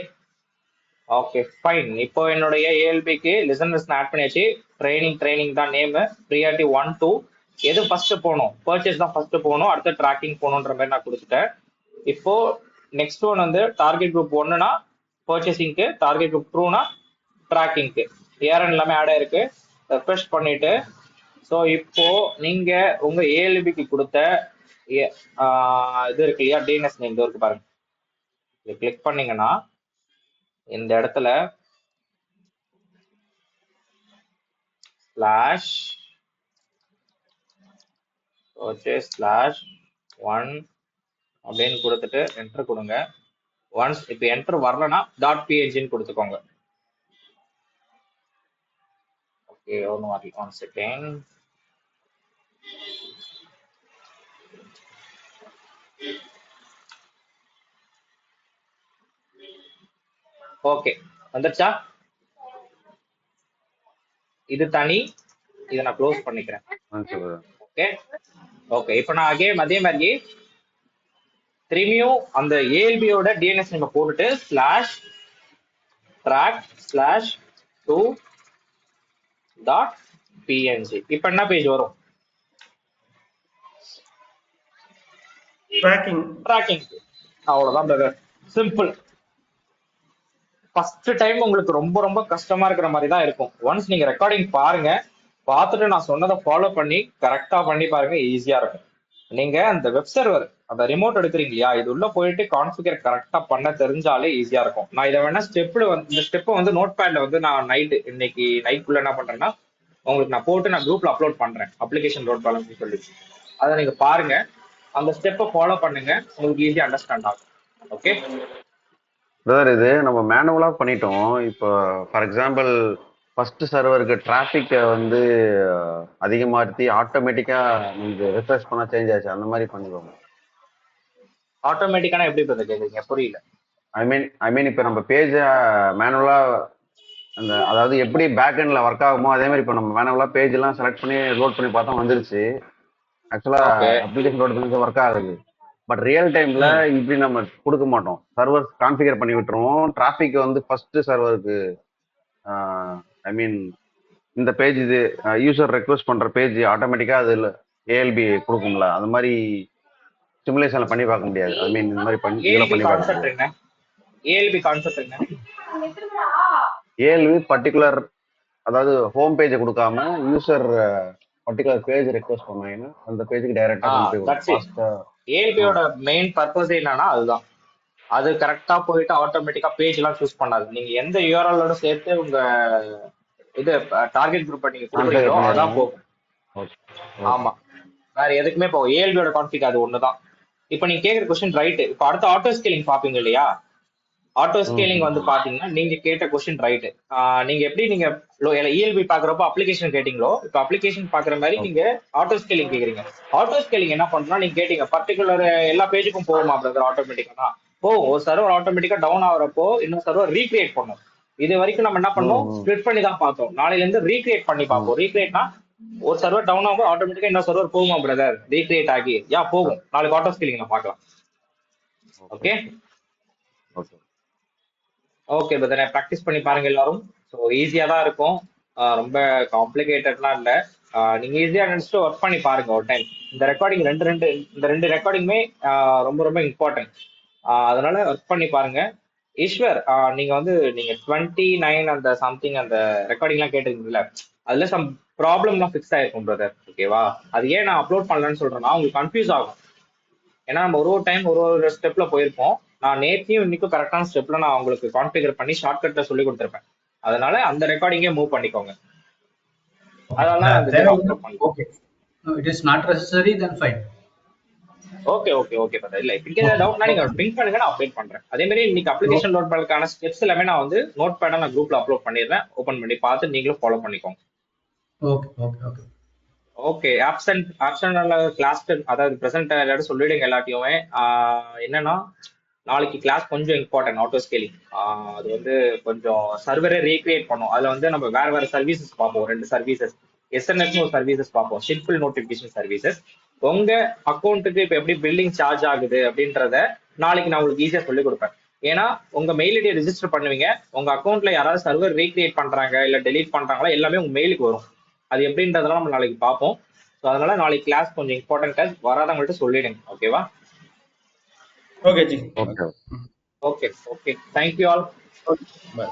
Speaker 2: okay fine. இப்போ என்னுடைய ஏஎல்பிக்கு லிசனர்ஸ் ஆட் பண்ணியாச்சு. ட்ரைனிங் தான் நேம். ப்ரியாரிட்டி 1 2 எது ஃபர்ஸ்ட் போகணும், பர்ச்சேஸ் தான் ஃபர்ஸ்ட் போகணும், அடுத்து ட்ராக்கிங் போகணுன்ற மாதிரி நான் கொடுத்துட்டேன். இப்போ நெக்ஸ்ட் ஒன் வந்து டார்கெட் குரூப் 1னா பர்ச்சேசிங்க்கு, டார்கெட் குரூப் 2னா ட்ராக்கிங்க்கு. ஏஆர்என் எல்லாமே ஆட் ஆயிருக்கு. ரெஃப்ரெஷ் பண்ணிட்டு ஸோ இப்போ நீங்க உங்க ஏஎல்பிக்கு கொடுத்த இது இருக்கு இல்லையா, டிஎன்எஸ் நேம் இது இருக்கு பாருங்க. இதை கிளிக் பண்ணீங்கன்னா இந்த இடத்துல ஸ்லாஷ் purchase /1 அப்படின்னு கொடுத்துட்டு என்டர் கொடுங்க. ஒன்ஸ் இப்போ என்டர் வரலன்னா .png கொடுத்துக்கோங்க. Okay, one second. ஓகே, வந்துருச்சா? இது தனி, இதை நான் க்ளோஸ் பண்ணிக்கிறேன். ஓகே ஓகே, இப்போ நான் அதே மாதிரி திரும்பியும் அந்த ஏஎல்பியோட டிஎன்எஸ் நம்ம போட்டுட்டு /track/2.png. இப்போ என்ன பேஜ் வரும்? ட்ராக்கிங். அவ்வளவுதான் பிரதர், சிம்பிள். ஃபர்ஸ்ட் டைம் உங்களுக்கு ரொம்ப கஷ்டமா இருக்கிற மாதிரி தான் இருக்கும். ஒன்ஸ் நீங்க ரெக்கார்டிங் பாருங்க, பார்த்துட்டு நான் சொன்னதை ஃபாலோ பண்ணி கரெக்டா பண்ணி பாருங்க, ஈஸியா இருக்கும். நீங்க அந்த வெப் சர்வர் அந்த ரிமோட் எடுக்கிறீங்க இல்லையா, இது உள்ள போயிட்டு கான்ஃபிகர் கரெக்டா பண்ண தெரிஞ்சாலே ஈஸியா இருக்கும். நான் இதை வேணா இந்த ஸ்டெப்பை வந்து நோட் பேட்ல வந்து நான் இன்னைக்கு நைட்குள்ள என்ன பண்றேன்னா உங்களுக்கு நான் போட்டு நான் குரூப்ல அப்லோட் பண்றேன், அப்ளிகேஷன் லோட் பேலன்ஸ் சொல்லி. அதை நீங்க பாருங்க, அந்த ஸ்டெப்பை ஃபாலோ பண்ணுங்க, உங்களுக்கு ஈஸியா அண்டர்ஸ்டாண்ட் ஆகும். ஓகே
Speaker 3: பிரதர், இது நம்ம மேனுவலா பண்ணிட்டோம். இப்போ ஃபார் எக்ஸாம்பிள் ஃபர்ஸ்ட் சர்வருக்கு டிராஃபிக் வந்து அதிகமாகி ஆட்டோமேட்டிக்கா நீங்க ரிஃப்ரெஷ் பண்ணா சேஞ்ச் ஆச்சு, அந்த மாதிரி பண்ணிடுவோம்.
Speaker 2: ஆட்டோமேட்டிக்கான எப்படி கேக்குறீங்க, புரியல.
Speaker 3: ஐ மீன் இப்போ நம்ம பேஜ மேனுவலா அந்த அதாவது எப்படி பேக் எண்ட்ல ஒர்க் ஆகுமோ அதே மாதிரி இப்போ நம்ம மேனுவலா பேஜ் எல்லாம் செலக்ட் பண்ணி லோட் பண்ணி பார்த்தா வந்துருச்சு. ஆக்சுவலா அப்ளிகேஷன் லோட் பண்ணி ஒர்க் ஆகுது. பட் ரியல் டைம்ல இப்படி நம்ம கொடுக்க மாட்டோம். சர்வர் கான்ஃபிகர் பண்ணி விட்டுருவோம். டிராஃபிக் வந்து ஃபர்ஸ்ட் சர்வருக்கு ஐ மீன் இந்த பேஜ் இது யூசர் ரெக்வெஸ்ட் பண்ற பேஜ் ஆட்டோமேட்டிக்கா அதுல ஏஎல்பி கொடுக்கும்ல, அந்த மாதிரி சிமுலேஷன்ல பண்ணி பார்க்க முடியாது. ஐ மீன் இந்த மாதிரி பண்ணி ஏஎல்பி பர்டிகுலர் அதாவது ஹோம் பேஜை கொடுக்காம யூசர் பர்டிகுலர் பேஜ் ரெக்வெஸ்ட் பண்ணாங்கன்னா அந்த பேஜுக்கு டைரக்டா
Speaker 2: ஏஎல்பியோட மெயின் பர்பஸ் என்னன்னா அதுதான். அது கரெக்டா போயிட்டு ஆட்டோமேட்டிக்கா பேஜ் எல்லாம் சூஸ் பண்ணாது. நீங்க எந்த யூஆர்எல்லோட சேர்த்து உங்க இது டார்கெட் குரூப் நீங்க கொடுக்குறீங்களோ அதான் போகும். ஆமா, வேற எதுக்குமே போகும். ஏஎல்பியோட கான்ஃபிக் அது ஒண்ணுதான். இப்போ நீங்க கேக்குற கொஸ்டின் ரைட். இப்போ அடுத்த ஆட்டோ ஸ்கேலிங் பாப்பீங்க இல்லையா, ஆட்டோ ஸ்கேலிங் வந்து பாத்தீங்கன்னா நீங்க கேட்ட கொஸ்டின் ரைட். நீங்க எப்படி நீங்க இஎல்பி பாக்குறப்போ அப்ளிகேஷன் கேட்டீங்களோ, இப்போ அப்ளிகேஷன் பாக்குற மாதிரி நீங்க ஆட்டோ ஸ்கேலிங் கேக்குறீங்க. ஆட்டோ ஸ்கேலிங் என்ன பண்றோம்னா நீங்க கேட்டீங்க பர்டிகுலர் எல்லா பேஜுக்கும் போகுமா பிரதர்? ஆட்டோமேட்டிக்கா தான் போகும். ஒரு சர்வர் ஆட்டோமேட்டிக்கா டவுன் ஆகிறப்போ இன்னொரு சர்வர் ரீக்ரியேட் பண்ணும். இது வரைக்கும் நம்ம என்ன பண்ணோம், ஸ்ப்ளிட் பண்ணி தான் பார்த்தோம். நாளையில இருந்து ரீக்ரியேட் பண்ணி பார்ப்போம். ரீக்ரியேட்னா ஒரு சர்வர் டவுன் ஆகும், ஆட்டோமேட்டிக்கா இன்னொரு சர்வர் போகுமா பிரதர்? ரீக்ரியேட் ஆகி போகும். நாளைக்கு ஆட்டோ ஸ்கேலிங் பார்க்கலாம். ஓகே ஓகே பிரதர், ப்ராக்டிஸ் பண்ணி பாருங்க எல்லாரும். ஸோ ஈஸியா தான் இருக்கும், ரொம்ப காம்ப்ளிகேட்டட்லாம் இல்லை. நீங்க ஈஸியா நினைச்சிட்டு ஒர்க் பண்ணி பாருங்க ஒரு டைம். இந்த ரெக்கார்டிங் இந்த ரெண்டு ரெக்கார்டிங்குமே ரொம்ப இம்பார்ட்டன்ட். அதனால ஒர்க் பண்ணி பாருங்க. ஈஸ்வர், நீங்க வந்து நீங்க 29 அந்த சம்திங் அந்த ரெக்கார்டிங்லாம் கேட்டிருக்கீங்கல்ல, அதுல சம் ப்ராப்ளம்லாம் ஃபிக்ஸ் ஆயிருக்கும் பிரதர். ஓகேவா? அது ஏன் நான் அப்லோட் பண்ணலன்னு சொல்றேன்னா உங்களுக்கு கன்ஃபியூஸ் ஆகும். ஏன்னா நம்ம ஒரு ஒரு டைம் ஒரு ஒரு ஸ்டெப்ல போயிருப்போம். நான் நேத்தியும் இன்னைக்கும் கரெக்டான ஸ்டெப்ல நான் உங்களுக்கு கான்ஃபிகர் பண்ணி ஷார்ட்கட்ல சொல்லி கொடுத்துருப்பேன். அதனால அந்த ரெக்கார்டிங்கே மூவ் பண்ணிக்கோங்க. அதனால நான் அந்த
Speaker 1: தேவை
Speaker 2: அப்லோட் பண்ணேன்.
Speaker 1: Okay. It is not necessary then fine.
Speaker 2: Okay okay okay brother. இல்ல இங்க டவுட்னா நீங்க பிங்க் பண்ணுங்க, நான் அப்டேட் பண்றேன். அதே மாதிரி இன்னைக்கு அப்ளிகேஷன் லோட் பண்ணதுக்கான ஸ்டெப்ஸ் எல்லாமே நான் வந்து நோட் பேடா நான் குரூப்ல அப்லோட் பண்ணிடுறேன். ஓபன் பண்ணி பார்த்து நீங்களும் ஃபாலோ பண்ணிக்கோங்க.
Speaker 1: Okay okay okay
Speaker 2: okay. ஆப்சன்ட்ல கிளாஸ் அதாவது ப்ரெசென்ட் எல்லாரும் சொல்லிடுங்க எல்லாத்தையுமே. என்னன்னா நாளைக்கு கிளாஸ் கொஞ்சம் இம்பார்ட்டன்ட் ஆட்டோ ஸ்கேலிங். அது வந்து கொஞ்சம் சர்வரை ரீக்ரியேட் பண்ணும். அதுல வந்து நம்ம வேற வேற சர்வீசஸ் பார்ப்போம். 2 சர்வீசஸ், எஸ்என்எஸ் ஒரு சர்வீசஸ் பார்ப்போம், சிம்பிள் நோட்டிபிகேஷன் சர்வீசஸ். உங்க அக்கௌண்ட்டுக்கு இப்ப எப்படி பில்லிங் சார்ஜ் ஆகுது அப்படின்றத நாளைக்கு நான் உங்களுக்கு ஈஸியா சொல்லி கொடுப்பேன். ஏன்னா உங்க மெயில் ஐடியை ரிஜிஸ்டர் பண்ணுவீங்க, உங்க அக்கௌண்ட்ல யாராவது சர்வர் ரீக்ரியேட் பண்றாங்க இல்ல டெலீட் பண்றாங்களா எல்லாமே உங்க மெயிலுக்கு வரும். அது எப்படின்றதெல்லாம் நம்ம நாளைக்கு பார்ப்போம். ஸோ அதனால நாளைக்கு கிளாஸ் கொஞ்சம் இம்பார்ட்டன்ட் கிளாஸ், வராதவங்கள்ட்ட சொல்லிடுங்க. ஓகேவா?
Speaker 4: Okay, Ji.
Speaker 3: Okay
Speaker 2: okay okay. Thank you all.
Speaker 4: Bye.